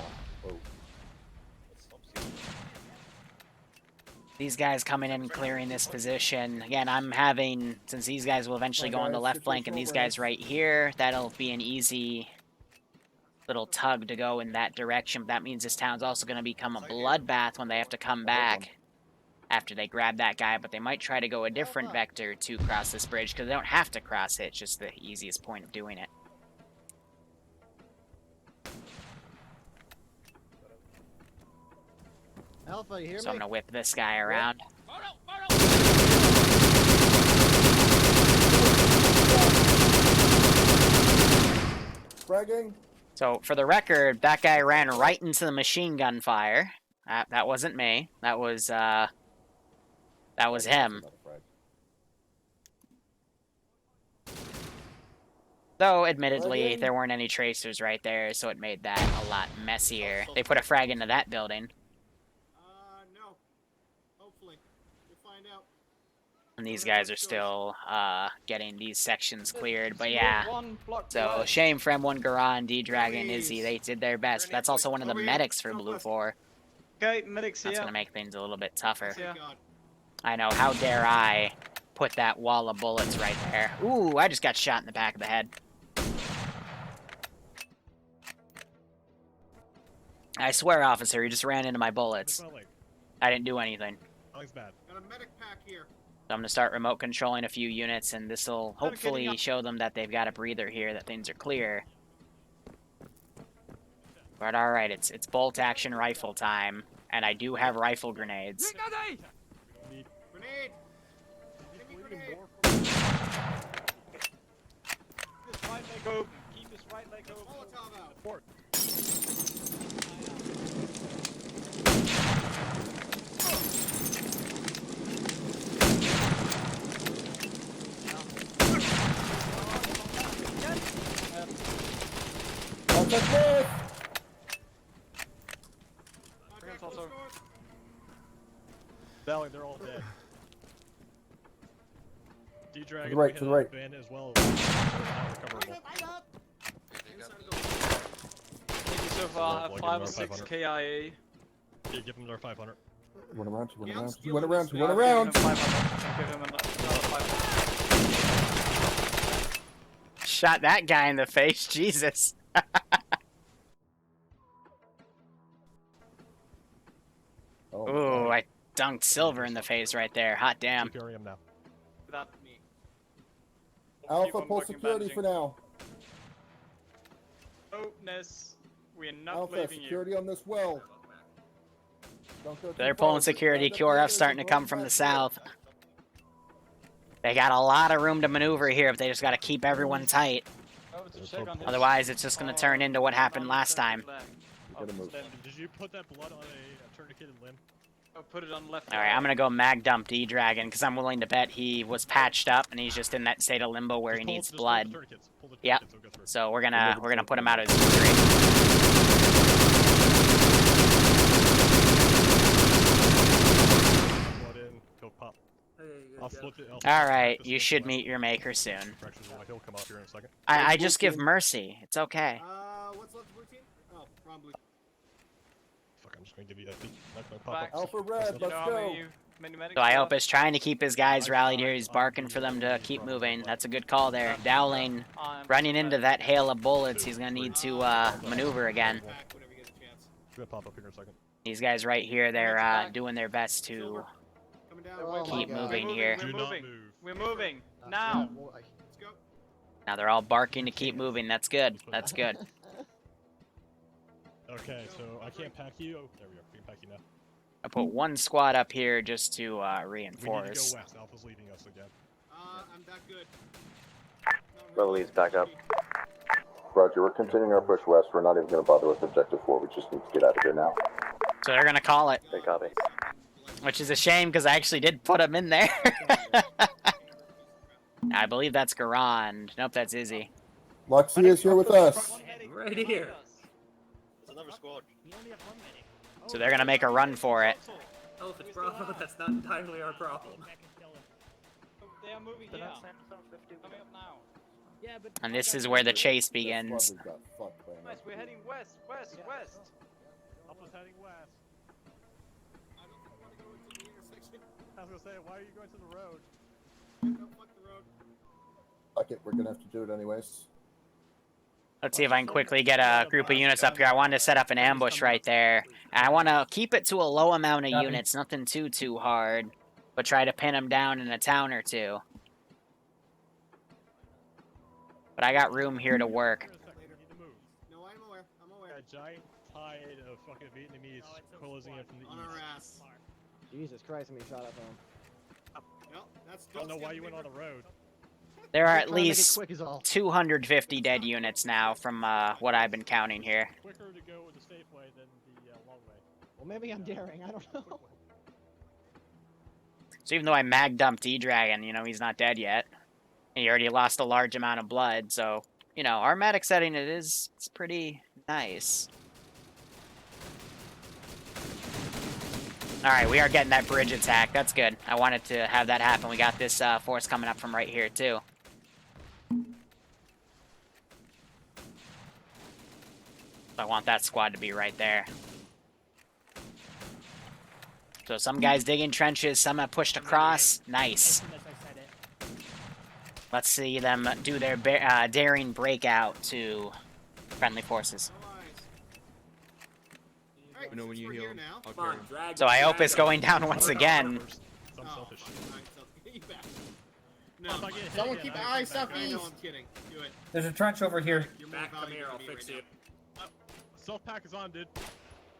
These guys coming in and clearing this position. Again, I'm having, since these guys will eventually go on the left flank and these guys right here, that'll be an easy little tug to go in that direction. But that means this town's also going to become a bloodbath when they have to come back after they grab that guy. But they might try to go a different vector to cross this bridge because they don't have to cross it. It's just the easiest point of doing it. Alpha, you hear So me? I'm going to whip this guy around. Fragging. So, for the record, that guy ran right into the machine gun fire. That wasn't me. That was him. Though, admittedly, there weren't any tracers right there, so it made that a lot messier. They put a frag into that building. No. Hopefully. We'll find out. And these guys are still getting these sections cleared, but yeah. So, shame for M1 Gara and D-Dragon Izzy. They did their best. That's also one of the medics for Blue 4. Okay, medics here. That's gonna make things a little bit tougher. Yeah. I know, how dare I put that wall of bullets right there. Ooh, I just got shot in the back of the head. I swear, officer, he just ran into my bullets. I didn't do anything. Nothing's bad. Got a medic pack here. So I'm gonna start remote controlling a few units, and this will hopefully show them that they've got a breather here, that things are clear. But alright, it's bolt action rifle time, and I do have rifle grenades. Grenade! This right leg open. Keep this right leg open. Molotov out. Port. Contact this! Frigates also. Valley, they're all dead. D-Dragon, To the right, to the right. Bandit as well. Recoverable. Thank you so far. Well, 5 or give them 6 our KIA. Yeah, give them their 500. Went around, he went Yeah, I'm around, he stealing went around, this he went guy. around! 500. Give him another 500. Shot that guy in the face, Jesus. Oh, Ooh, I dunked Silver in the face right there. Hot damn. Securing him now. Without me. Alpha, pull security for now. Openness. We are not Alpha, leaving security on this well. Don't go too They're far. pulling security. Stand up QRF's there, starting to go come back from the here. south. They got a lot of room to maneuver here, but they just got to keep everyone tight. Oh, it's a check on his. Otherwise, it's just going to turn into what happened last time. Gotta move. Did you put that blood on a tourniqueted limb? Oh, put it on left. Alright, I'm going to go mag dump D-Dragon, because I'm willing to bet he was patched up, and he's just in that state of limbo where he needs blood. Yep. So we're gonna put him out of his misery. Blood in, go pop. I'll flip it. Alright, you should meet your maker soon. He'll come up here in a second. I just give mercy. It's okay. What's left of routine? Oh, wrong blue. Fuck, I'm just gonna give you a peek. Not gonna pop up. Alpha Red, let's go. So Iopa is trying to keep his guys rallied here. He's barking for them to keep moving. That's a good call there. Dowling running into that hail of bullets. He's going to need to maneuver again. Gonna pop up here in a second. These guys right here, they're doing their best to keep moving here. We're moving. We're moving. Now. Let's go. Now they're all barking to keep moving. That's good. That's good. Okay, so I can't pack you. Oh, there we go. We can pack you now. I put one squad up here just to We need to reinforce. go west. Alpha's leading us again. I'm that good. Beverly's back up. Roger, we're continuing our push west. We're not even going to bother with Objective 4. We just need to get out of here now. So they're going to call it. They copy. Which is a shame because I actually did put him in there. I believe that's Garand. Nope, that's Izzy. Luxie is here with us. Right here. It's another squad. So they're going to make a run for it. Oh, if it's Bravo, that's not entirely our problem. They are moving here. Coming up now. Yeah, but And this is where the chase begins. Squad got fucked by West, we're heading west, west, west. Alpha's heading west. I don't want to go into the intersection. I was gonna say, why are you going to the road? No, fuck the road. Fuck it, we're gonna have to do it anyways. Let's see if I can quickly get a group of units up here. I wanted to set up an ambush right there. And I want to keep it to a low amount of units, nothing too hard. But try to pin them down in a town or two. But I got room here to work. No, I'm aware. I'm aware. A giant tide of fucking Vietnamese closing in from the On our east. ass. Jesus Christ, I'm being shot at home. No, that's. I don't know why you went on the road. There are at Trying to make it least quick is all. 250 dead units now from what I've been counting here. Quicker to go with the safe way than the long way. Well, maybe I'm daring. I don't know. So even though I mag dumped E-Dragon, you know, he's not dead yet. And he already lost a large amount of blood, so, you know, our medic setting it's pretty nice. Alright, we are getting that bridge attack. That's good. I wanted to have that happen. We got this force coming up from right here, too. I want that squad to be right there. So some guys digging trenches, some have pushed across. Nice. Let's see them do their daring breakout to friendly forces. I know when you heal him. I'll Come on, carry him. drag So I hope drag it's him. going down once again. I'm selfish. No, Someone keep an eye I know, southeast. I'm kidding. Do it. There's a trench over here. You're more Back, come here, valuable I'll to me fix right you. Self-pack is on, dude.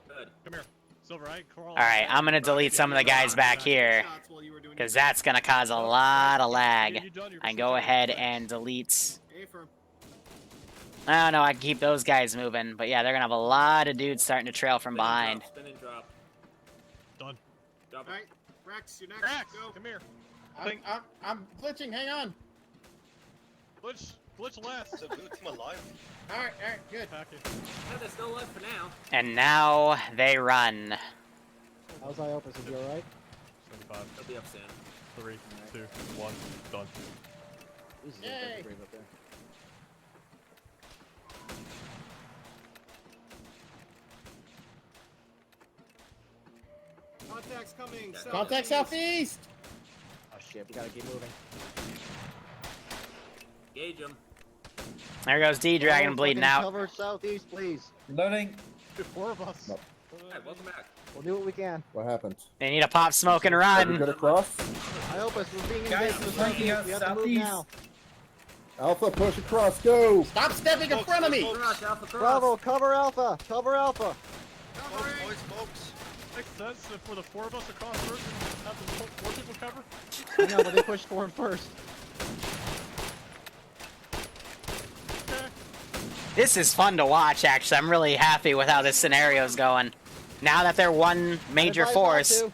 Good. Come here. Silver, I crawl. Alright, I'm gonna delete some of the guys back here, because that's gonna cause a lot of lag. I can go ahead and delete... Oh, no, I can keep those guys moving. But yeah, they're gonna have a lot of dudes starting to trail from behind. Spin and drop. Done. Drop it. Alright, Rex, you're next. Rex, Go. come here. I'm glitching. Hang on. Glitch last. Is the blue team alive? All right, good. Pack it. Yeah, they're still alive for now. And now they run. How's Iopus? Is he alright? 75. They'll be up soon. 3, 2, 1. Done. Jesus, Yay. that's brave up there. Contact's coming. Contact southeast. Oh shit, we gotta keep moving. Gauge them. There goes D-Dragon bleeding out. Cover southeast, please. Loading. There's 4 of us. No. Hey, welcome back. We'll do what we can. What happened? They need to pop smoke and Are we run. good across? Iopus, we're being Guys, invaded. we're flanking us We have to move southeast. now. Alpha, push across, go! Stop stepping in front of me. Cross, Alpha cross. Bravo, cover Alpha. Cover Alpha. Boys, folks. Makes sense that for the 4 of us across first and have the 4 people cover. I know, but they pushed forward first. Okay. This is fun to watch, actually. I'm really happy with how this scenario's going. Now that they're one major Advise force, not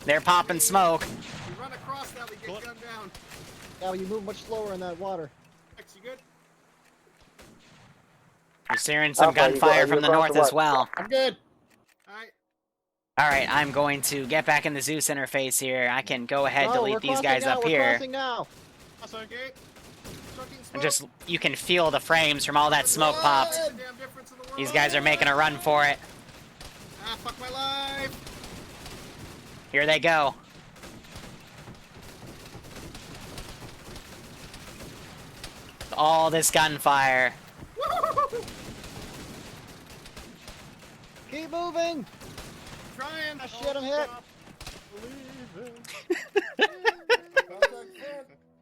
they're popping smoke. You run across that, we get gunned down. to. Yeah, you move much slower in that water. Rex, you good? You're seeing some Alpha, you gunfire go- from you the cross north the as what? well. I'm good. Alright. Alright, I'm going to get back in the Zeus interface here. I can go ahead and No, delete we're these crossing guys now, up we're here. crossing now. Okay. Trucking And smoke. just, you can feel the frames from all that smoke popped. Damn difference in the world. These guys are making a run for it. Ah, fuck my life. Here they go. All this gunfire. Keep moving. Trying. Ah, shit, I'm hit.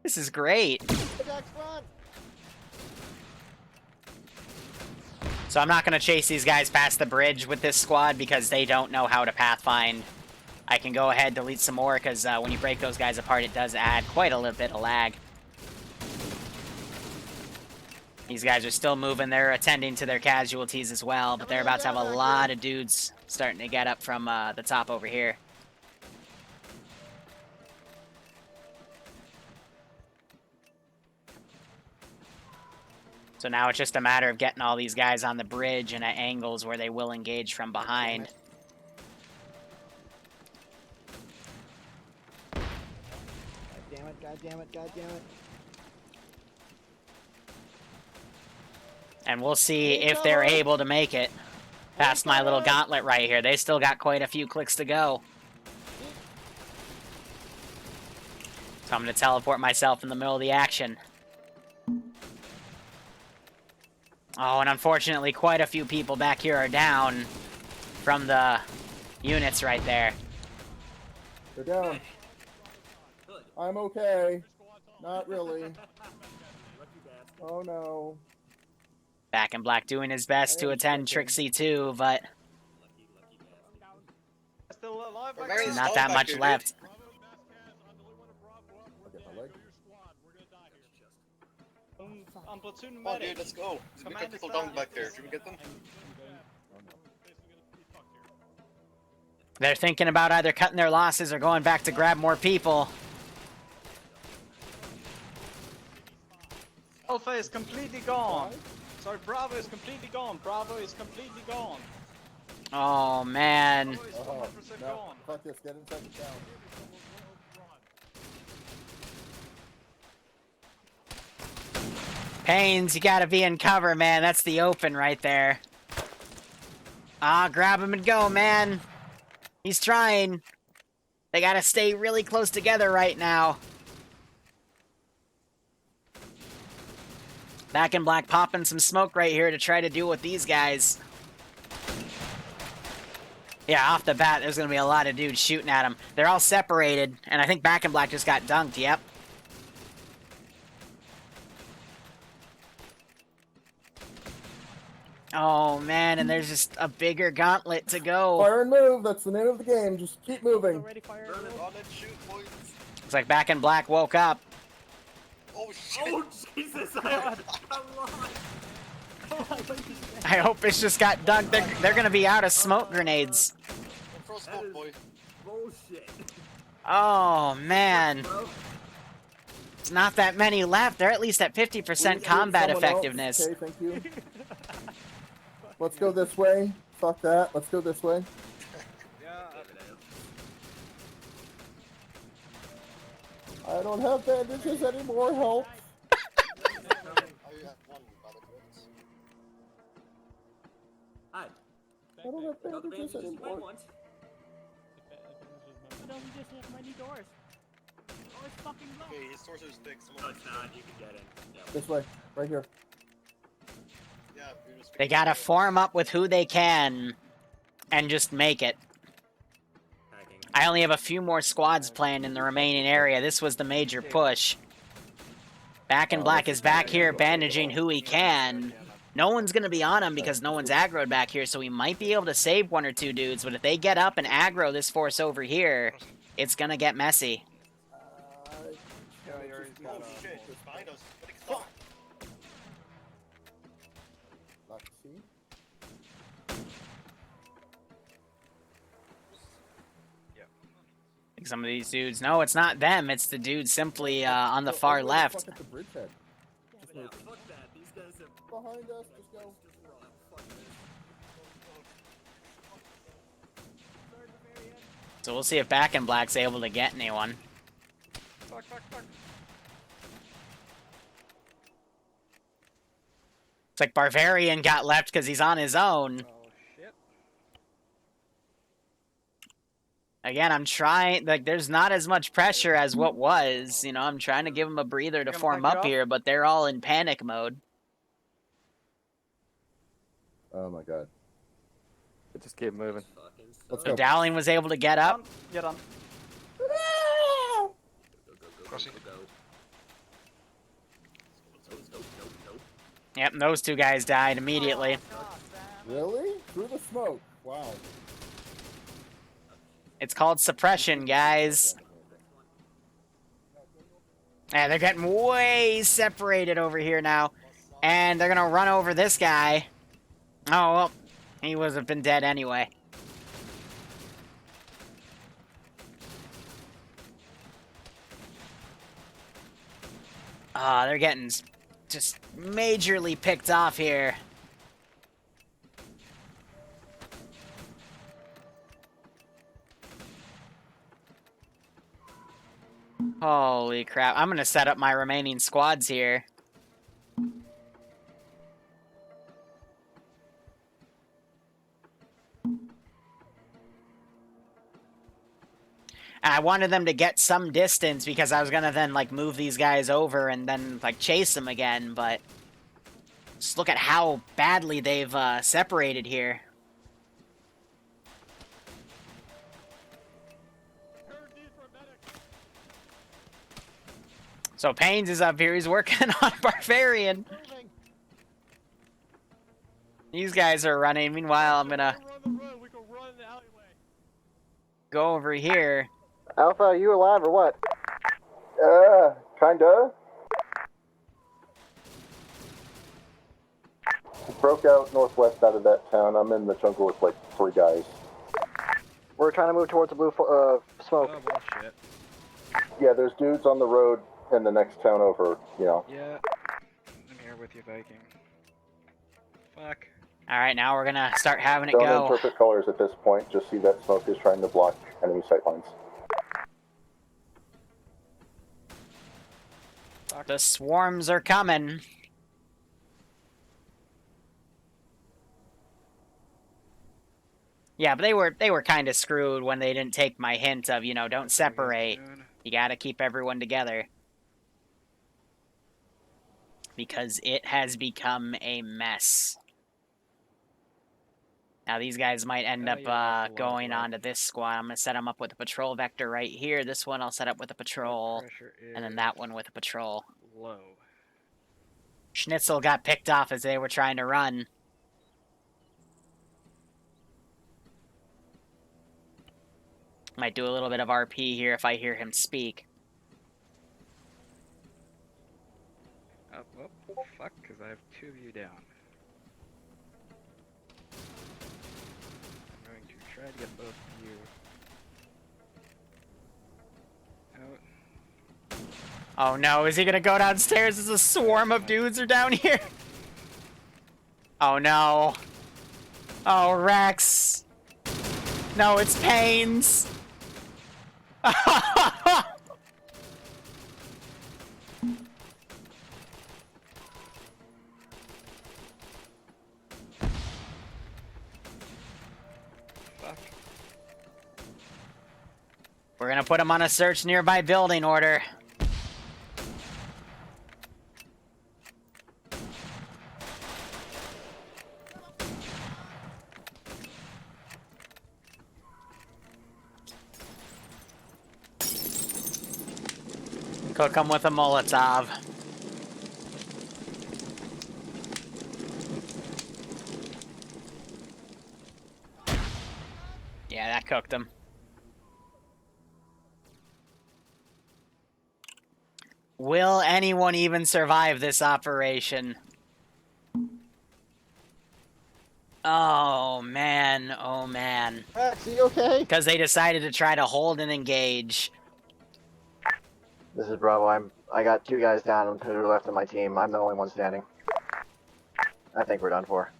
This is great. Attack front. So I'm not going to chase these guys past the bridge with this squad because they don't know how to pathfind. I can go ahead and delete some more because when you break those guys apart, it does add quite a little bit of lag. These guys are still moving. They're attending to their casualties as well, but they're about to have a lot of dudes starting to get up from the top over here. So now it's just a matter of getting all these guys on the bridge and at angles where they will engage from behind. God damn it, god damn it, god damn it. And we'll see if they're able to make it past my little gauntlet right here. They still got quite a few clicks to go. So I'm going to teleport myself in the middle of the action. Oh, and unfortunately, quite a few people back here are down from the units right there. They're down. I'm okay. Not really. Oh no. Back in Black doing his best to attend Trixie too, but Still alive. not that much left. I'm platoon Oh, medic. dude, let's go. We got people down back there. Should we get them? They're thinking about either cutting their losses or going back to grab more people. Alpha is completely gone. Sorry, Bravo is completely gone. Bravo is completely gone. Oh, man. Bravo is 100% No, gone. fuck this, get inside the town. Pains, you gotta be in cover, man. That's the open right there. Ah, grab him and go, man. He's trying. They gotta stay really close together right now. Back in Black popping some smoke right here to try to deal with these guys. Yeah, off the bat, there's gonna be a lot of dudes shooting at him. They're all separated, and I think Back in Black just got dunked, yep. Oh, man, and there's just a bigger gauntlet to go. Fire and move, that's the name of the game. Just keep moving. It's like Back in Black woke up. Oh shit! Oh Jesus! Come on! I hope it's just got dunked. They're gonna be out of smoke grenades. Smoke, boy. Bullshit. Oh, man. It's not that many left. They're at least at 50% combat effectiveness. Okay, thank you. Let's go this way. Fuck that. Let's go this way. I don't have bandages anymore. Help. Hi. I don't have bandages anymore. Okay, his torso's fixed. No, it's not. You can get in. Yeah. This way. Right here. Yeah, you're just They gotta form up with who they can and just make it. I only have a few more squads planned in the remaining area. This was the major push. Back in Black is back here bandaging who he can. No one's going to be on him because no one's aggroed back here, so he might be able to save one or two dudes, but if they get up and aggro this force over here, it's going to get messy. Oh shit! Behind us. Let's see. Like some of these dudes. No, it's not them. It's the dude simply on the far left. Fuck at the bridgehead. Just move. Fuck that. These guys are Behind us. Just go. So we'll see if Back in Black's able to get anyone. Fuck. It's like Barbarian got left because he's on his own. Oh shit. Again, I'm trying, like, there's not as much pressure as what was. You know, I'm trying to give them a breather to form up here, but they're all in panic mode. Oh my god. Just keep moving. Let's So go. Dowling was able to get up. Get on. Crossing. Yep, and those two guys died immediately. Really? Through the smoke. Wow. It's called suppression, guys. Yeah, they're getting way separated over here now. And they're gonna run over this guy. Oh, well, he would have been dead anyway. They're getting just majorly picked off here. Holy crap. I'm gonna set up my remaining squads here. And I wanted them to get some distance because I was gonna then, like, move these guys over and then, like, chase them again, but just look at how badly they've separated here. So Paynes is up here. He's working on Barbarian. These guys are running. Meanwhile, I'm gonna go over here. Alpha, are you alive or what? Kinda. Broke out northwest out of that town. I'm in the jungle with like 3 guys. We're trying to move towards the blue smoke. Oh, bullshit. Yeah, there's dudes on the road in the next town over, you know. Yeah. I'm here with you, Viking. Fuck. Alright, now we're gonna start having it Don't go. interpret colors at this point. Just see that smoke is trying to block enemy sightlines. The swarms are coming. Yeah, but they were kind of screwed when they didn't take my hint of, you know, don't separate. You gotta keep everyone together. Because it has become a mess. Now these guys might end up going on to this squad. I'm going to set them up with a patrol vector right here. This one I'll set up with a patrol. And then that one with a patrol. Low. Schnitzel got picked off as they were trying to run. Might do a little bit of RP here if I hear him speak. Oh, fuck, because I have 2 of you down. I'm going to try to get both of you out. Oh no, is he gonna go downstairs as a swarm of dudes are down here? Oh no. Oh, Rex. No, it's Pains. We're gonna put him on a search nearby building order. Cook him with a Molotov. Yeah, that cooked him. Will anyone even survive this operation? Oh man, oh man. Max, are you okay? Because they decided to try to hold and engage. This is Bravo. I got 2 guys down to the left of my team. I'm the only one standing. I think we're done for.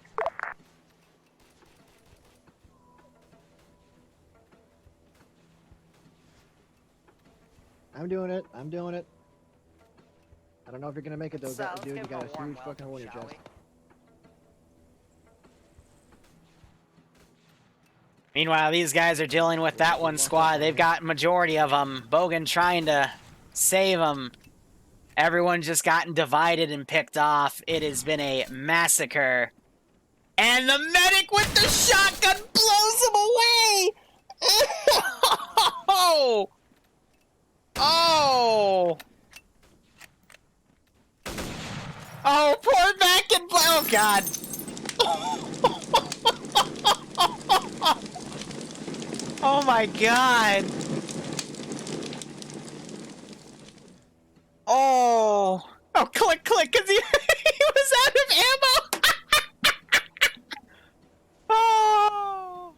I'm doing it. I'm doing it. I don't know if you're gonna make it though, dude. You got a huge fucking hole in your chest. Meanwhile, these guys are dealing with that one squad. They've got majority of them. Bogan trying to save them. Everyone's just gotten divided and picked off. It has been a massacre. And the medic with the shotgun blows him away! Oh! Oh! Oh, poor Mac and... Oh, God. Oh, my God. Oh. Oh, click, because he, he was out of ammo. Oh.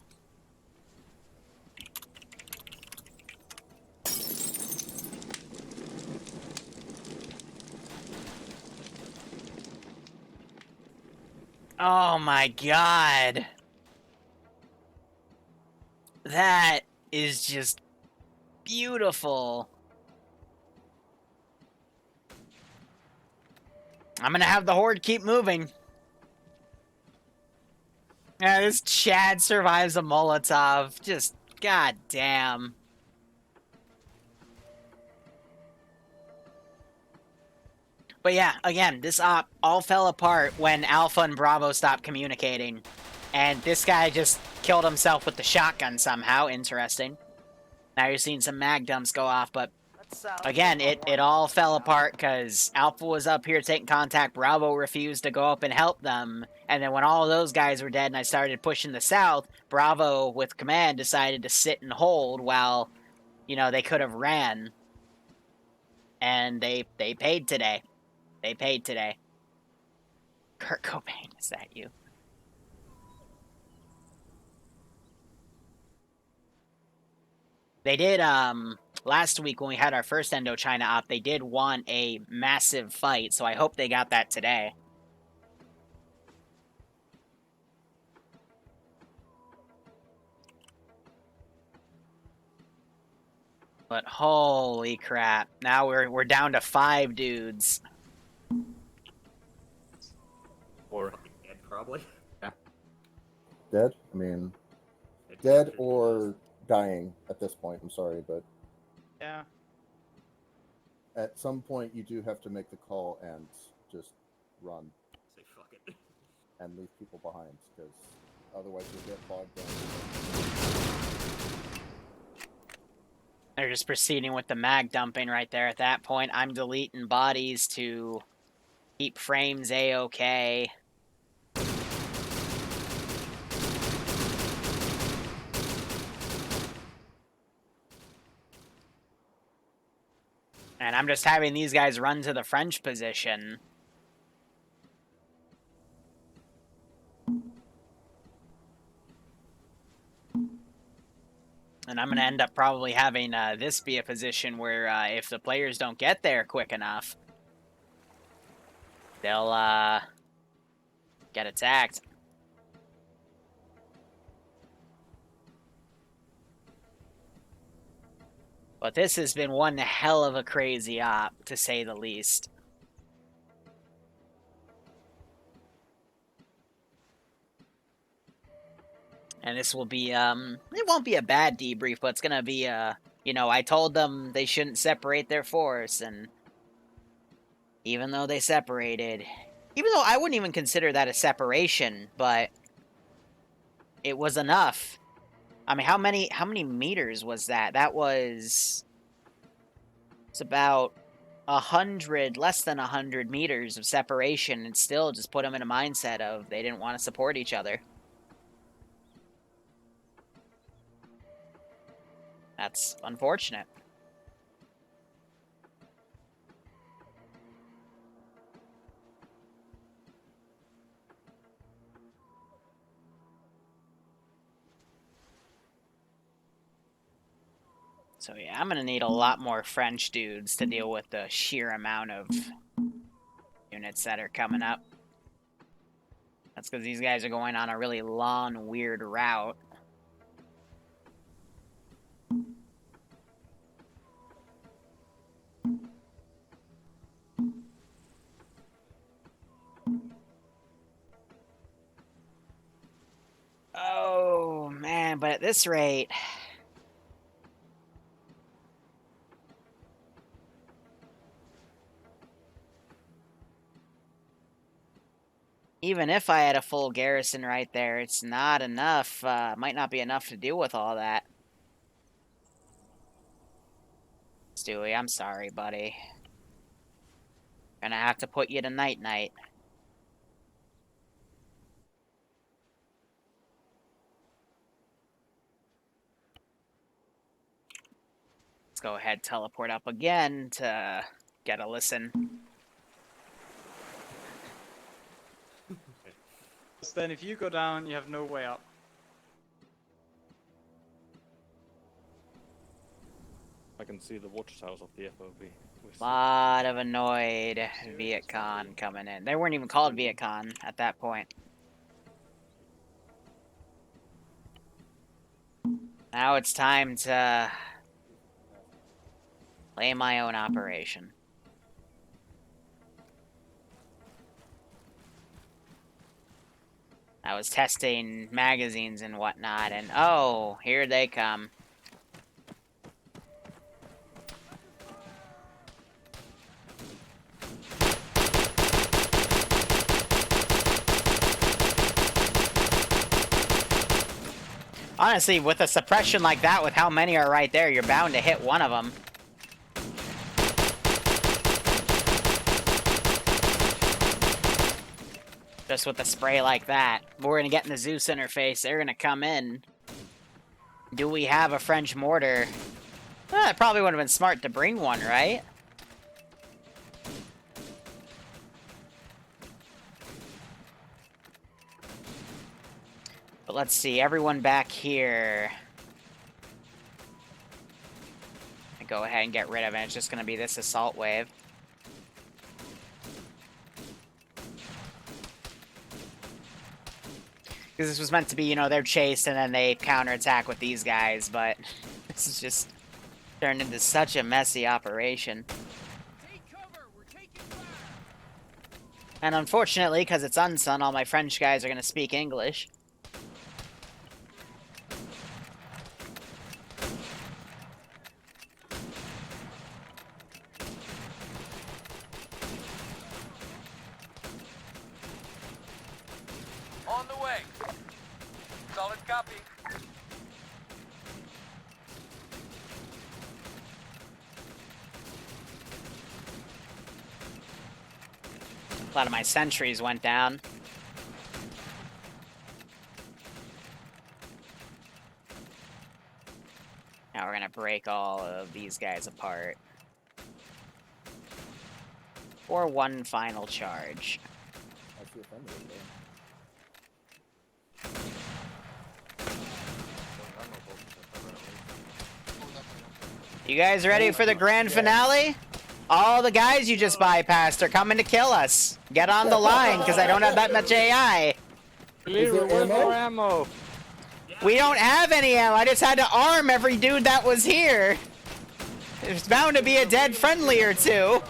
Oh my God. That is just beautiful. I'm gonna have the horde keep moving. Yeah, this Chad survives a Molotov. Just goddamn. But yeah, again, this op all fell apart when Alpha and Bravo stopped communicating. And this guy just killed himself with the shotgun somehow. Interesting. Now you're seeing some mag dumps go off, but again, it all fell apart because Alpha was up here taking contact. Bravo refused to go up and help them. And then when all of those guys were dead and I started pushing the south, Bravo with command decided to sit and hold while, you know, they could have ran. And they paid today. They paid today. Kurt Cobain, is that you? They did, last week when we had our first Indochina op, they did want a massive fight, so I hope they got that today. But holy crap, now we're down to 5 dudes. 4. Dead, probably. Dead? I mean... dead or dying at this point. I'm sorry, but Yeah. at some point you do have to make the call and just run. Say fuck it. And leave people behind, because otherwise you'll get bogged down. They're just proceeding with the mag dumping right there at that point. I'm deleting bodies to keep frames A-okay. And I'm just having these guys run to the French position. And I'm going to end up probably having this be a position where if the players don't get there quick enough, they'll get attacked. But this has been one hell of a crazy op, to say the least. And this will be, it won't be a bad debrief, but it's gonna be, you know, I told them they shouldn't separate their force, and even though they separated, even though I wouldn't even consider that a separation, but it was enough. I mean, how many meters was that? That was, it's about 100, less than 100 meters of separation, and still just put them in a mindset of they didn't want to support each other. That's unfortunate. So yeah, I'm gonna need a lot more French dudes to deal with the sheer amount of units that are coming up. That's because these guys are going on a really long, weird route. Oh, man, but at this rate... Even if I had a full garrison right there, it's not enough. Might not be enough to deal with all that. Stewie, I'm sorry, buddy. Gonna have to put you to night-night. Let's go ahead, teleport up again to get a listen. Then if you go down, you have no way up. I can see the watchtowers of the FOV. Lot of annoyed Viet Cong coming in. They weren't even called Viet Cong at that point. Now it's time to play my own operation. I was testing magazines and whatnot, and oh, here they come. Honestly, with a suppression like that, with how many are right there, you're bound to hit one of them. Just with a spray like that. We're gonna get in the Zeus interface. They're gonna come in. Do we have a French mortar? It probably would have been smart to bring one, right? But let's see, everyone back here. Go ahead and get rid of it. It's just gonna be this assault wave. Because this was meant to be, you know, they're chased and then they counterattack with these guys, but this is just turned into such a messy operation. And unfortunately, because it's Unsun, all my French guys are going to speak English. the way. Solid copy. A lot of my sentries went down. Now we're gonna break all of these guys apart. For one final charge. I see a friend over there. You guys ready for the grand finale? All the guys you just bypassed are coming to kill us. Get on the line, because I don't have that much AI. Liru, where's more ammo? We don't have any ammo. I just had to arm every dude that was here. There's bound to be a dead friendly or two.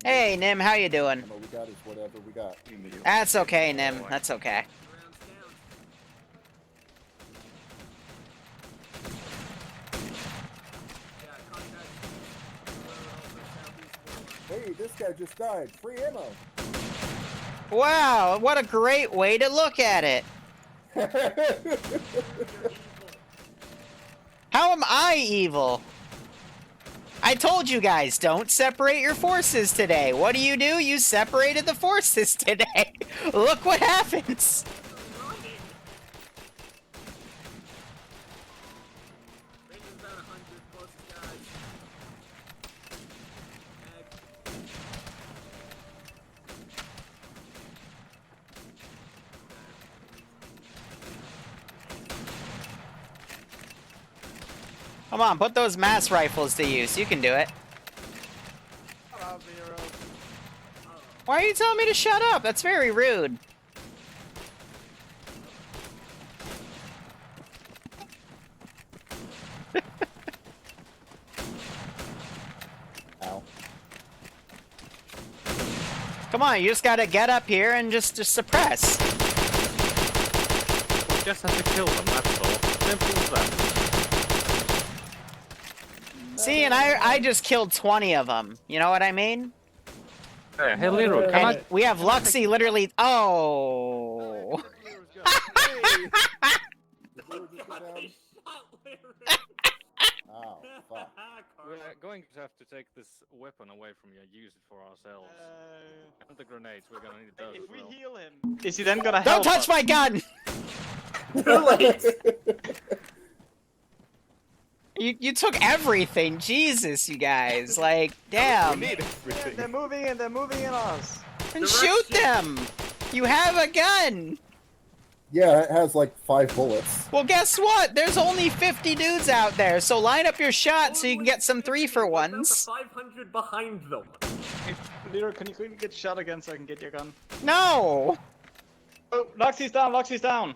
Hey, Nim, how you doing? What we got is whatever we got. That's okay, Nim. That's okay. Hey, this guy just died. Free ammo. Wow, what a great way to look at it. How am I evil? I told you guys, don't separate your forces today. What do? You separated the forces today. Look what happens. Come on, put those mass rifles to use. You can do it. Why are you telling me to shut up? That's very rude. Ow. Come on, you just gotta get up here and just suppress. We just have to kill them, that's all. Simple as that. See, and I just killed 20 of them. You know what I mean? Hey, Liru, come on. We have Luxie literally. Oh. Oh, fuck. We're going to have to take this weapon away from you and use it for ourselves. And the grenades, we're gonna need those. If as we well. heal him, is he then gonna Don't help touch us? my gun! Too late. You took everything. Jesus, you guys. Like, damn. Yeah, they're moving in on us. And shoot them! You have a gun! Yeah, it has like 5 bullets. Well, guess what? There's only 50 dudes out there, so line up your shot so you can get some 3-for-1s. 500 behind them. Liru, can you quickly get shot again so I can get your gun? No! Oh, Luxie's down, Luxie's down.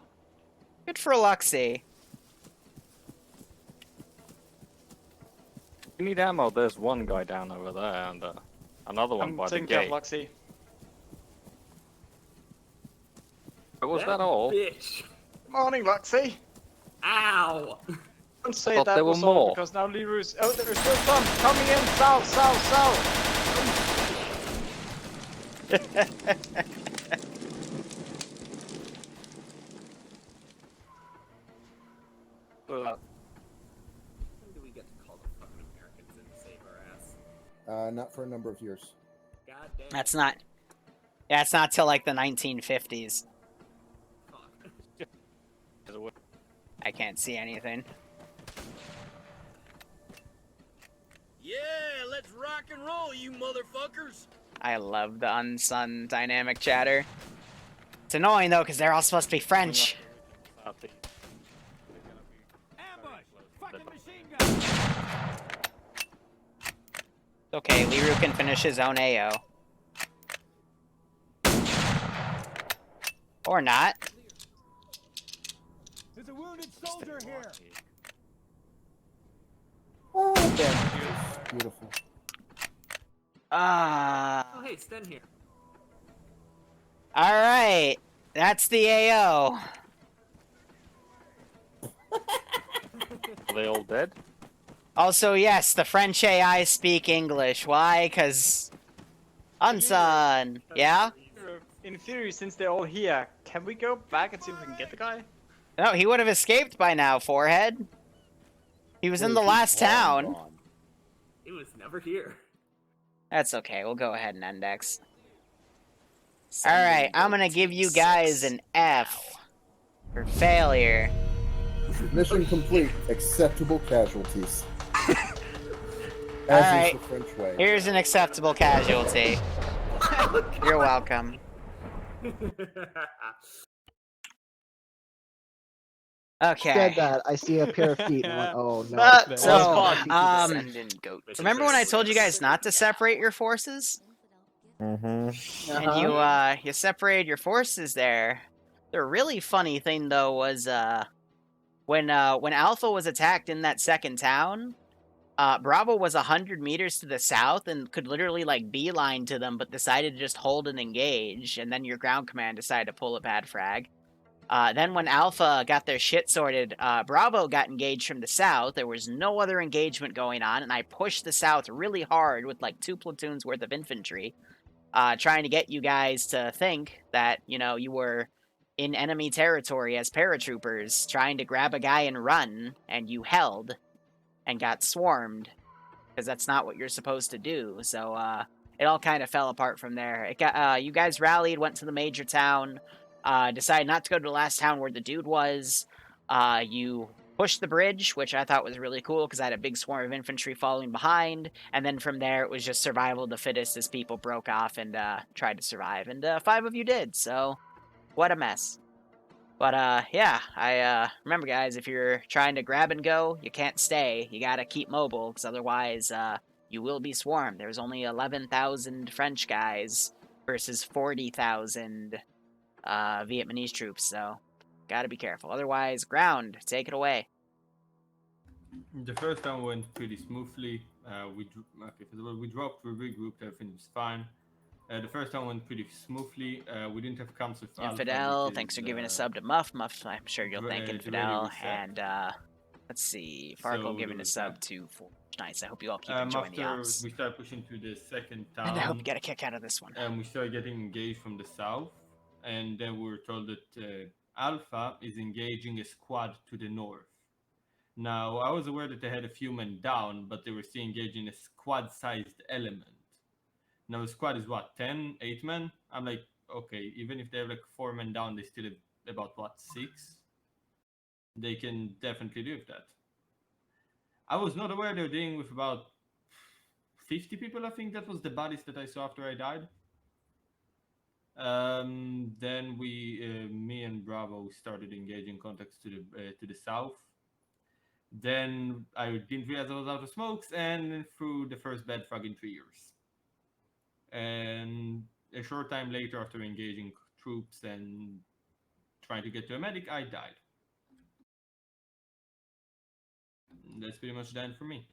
Good for Luxie. You need ammo, there's one guy down over there and another one by the taking care of gate. Luxie. Was that all? Bitch. Morning, Luxie. Ow. Don't say thought that there was were all more. because now Liru's. Oh, there's still some coming in south, south, south. When do we get to call the fucking Americans and save our ass? Not for a number of years. God damn. That's not... Yeah, it's not till like the 1950s. I can't see anything. Yeah, let's rock and roll, you motherfuckers. I love the unsun dynamic chatter. It's annoying though, because they're all supposed to be French. Okay, Liru can finish his own AO. Or not. There's a wounded soldier here. Oh, damn. Beautiful. Oh, hey, Sten here. Alright. That's the AO. Are they all dead? Also, yes, the French AI speak English. Why? Because Unsun, yeah? In theory, since they're all here, can we go back and see if we can get the guy? No, he would have escaped by now, Forehead. He was in the last town. He was never here. That's okay, we'll go ahead and index. Alright, I'm gonna give you guys an F for failure. Mission complete. Acceptable casualties. Alright, is the French way. here's an acceptable casualty. You're welcome. Okay. Said that. I see a pair of feet. And I went, oh no. So, remember when I told you guys not to separate your forces? Mm-hmm. And you separated your forces there. The really funny thing though was when Alpha was attacked in that second town, Bravo was 100 meters to the south and could literally like beeline to them, but decided to just hold and engage. And then your ground command decided to pull a bad frag. Then when Alpha got their shit sorted, Bravo got engaged from the south. There was no other engagement going on, and I pushed the south really hard with like 2 platoons worth of infantry, trying to get you guys to think that, you know, you were in enemy territory as paratroopers, trying to grab a guy and run, and you held and got swarmed, because that's not what you're supposed to do. So, it all kind of fell apart from there. It got, you guys rallied, went to the major town, decided not to go to the last town where the dude was. You pushed the bridge, which I thought was really cool because I had a big swarm of infantry following behind. And then from there, it was just survival of the fittest as people broke off and tried to survive. And 5 of you did, so what a mess. But yeah, I remember, guys, if you're trying to grab and go, you can't stay. You gotta keep mobile, because otherwise you will be swarmed. There's only 11,000 French guys versus 40,000 Vietnamese troops, so gotta be careful. Otherwise, ground, take it away. The first time went pretty smoothly. We dropped, we regrouped, everything was fine. The first time went pretty smoothly. We didn't have comms with Infidel, thanks for giving a sub to Muff. Muff, I'm sure you'll thank Infidel. And let's see, Farkle giving a sub to Forge. Nice, I hope you all keep enjoying the after ops. we started pushing to the second town. And I hope you get a kick out of this one. And we started getting engaged from the south. And then we were told that Alpha is engaging a squad to the north. Now, I was aware that they had a few men down, but they were still engaging a squad-sized element. Now, a squad is what, 10, 8 men? I'm like, okay, even if they have like 4 men down, they still have about, what, 6? They can definitely do with that. I was not aware they were dealing with about 50 people, I think that was the bodies that I saw after I died. Then me and Bravo started engaging contacts to the south. Then I didn't realize I was out of smokes and threw the first bed frag in 3 years. And a short time later, after engaging troops and trying to get to a medic, I died. And that's pretty much the end for me.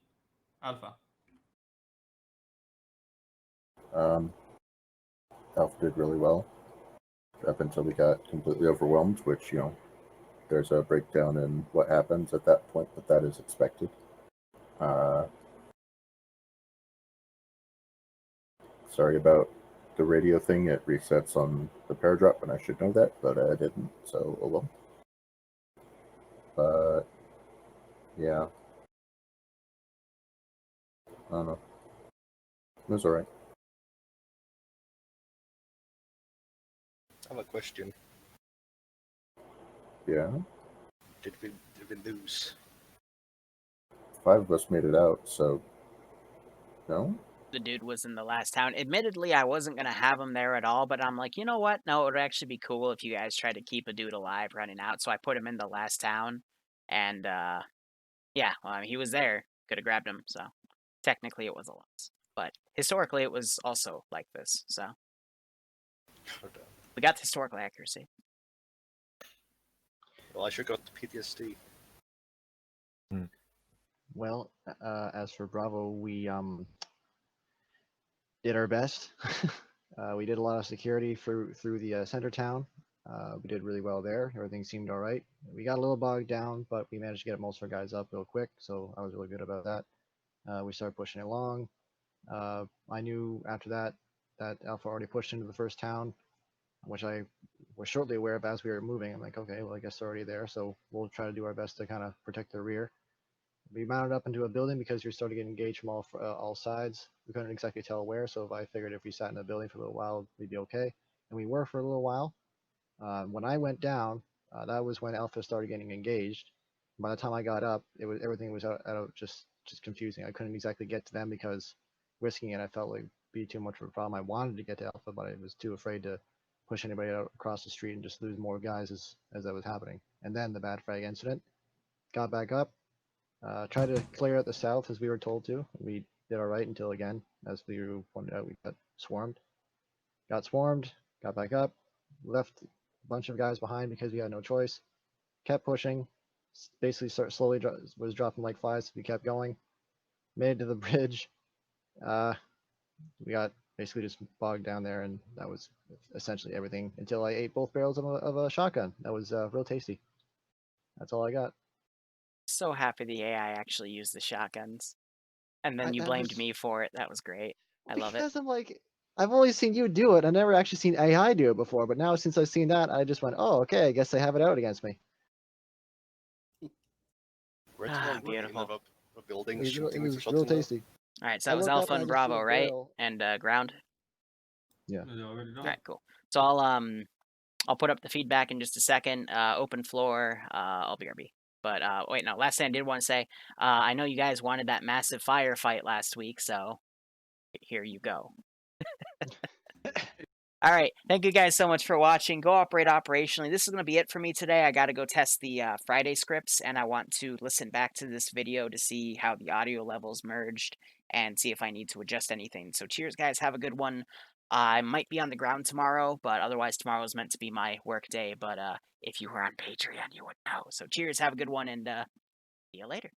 Alpha. Alpha did really well up until we got completely overwhelmed, which, you know, there's a breakdown in what happens at that point, but that is expected. Sorry about the radio thing. It resets on the paradrop, and I should know that, but I didn't, so oh well. But yeah, I don't know. It was alright. I have a question. Yeah? Did we lose? 5 of us made it out, so no? The dude was in the last town. Admittedly, I wasn't going to have him there at all, but I'm like, you know what? No, it would actually be cool if you guys tried to keep a dude alive running out. So I put him in the last town. And, yeah, well, I mean, he was there. Could have grabbed him. So technically it was a loss. But historically, it was also like this. So we got the historical accuracy. Well, I sure got the PTSD. Well, as for Bravo, we did our best. We did a lot of security through the center town. We did really well there. Everything seemed all right. We got a little bogged down, but we managed to get most of our guys up real quick, so I was really good about that. We started pushing along. I knew after that that Alpha already pushed into the first town, which I was shortly aware of as we were moving. I'm like, okay, well, I guess they're already there, so we'll try to do our best to kind of protect the rear. We mounted up into a building because you're starting to get engaged from all sides. We couldn't exactly tell where, so I figured if we sat in a building for a little while, we'd be okay. And we were for a little while. When I went down, that was when Alpha started getting engaged. By the time I got up, everything was just confusing. I couldn't exactly get to them because risking it, I felt like be too much of a problem. I wanted to get to Alpha, but I was too afraid to push anybody out across the street and just lose more guys as that was happening. And then the bad frag incident. Got back up, tried to clear out the south as we were told to. We did all right until, again, as Liru pointed out, we got swarmed. Got swarmed, got back up, left a bunch of guys behind because we had no choice. Kept pushing, basically slowly was dropping like flies. So we kept going, made it to the bridge. We got basically just bogged down there, and that was essentially everything until I ate both barrels of a shotgun. That was real tasty. That's all I got. So happy the AI actually used the shotguns. And then you blamed me for it. That was great. I love it. Because I'm like, I've only seen you do it. I've never actually seen AI do it before. But now since I've seen that, I just went, oh, okay, I guess they have it out against me. Beautiful. A building it was real tasty. All right, so that was Alpha and Bravo, right? And ground. Yeah. All right, cool. So I'll put up the feedback in just a second. Open floor. I'll BRB. But wait, no. Last thing I did want to say, I know you guys wanted that massive firefight last week, so here you go. All right, thank you guys so much for watching. Go operate operationally. This is going to be it for me today. I got to go test the Friday scripts, and I want to listen back to this video to see how the audio levels merged and see if I need to adjust anything. So cheers, guys. Have a good one. I might be on the ground tomorrow, but otherwise tomorrow is meant to be my work day. But if you were on Patreon, you would know. So cheers, have a good one, and see you later.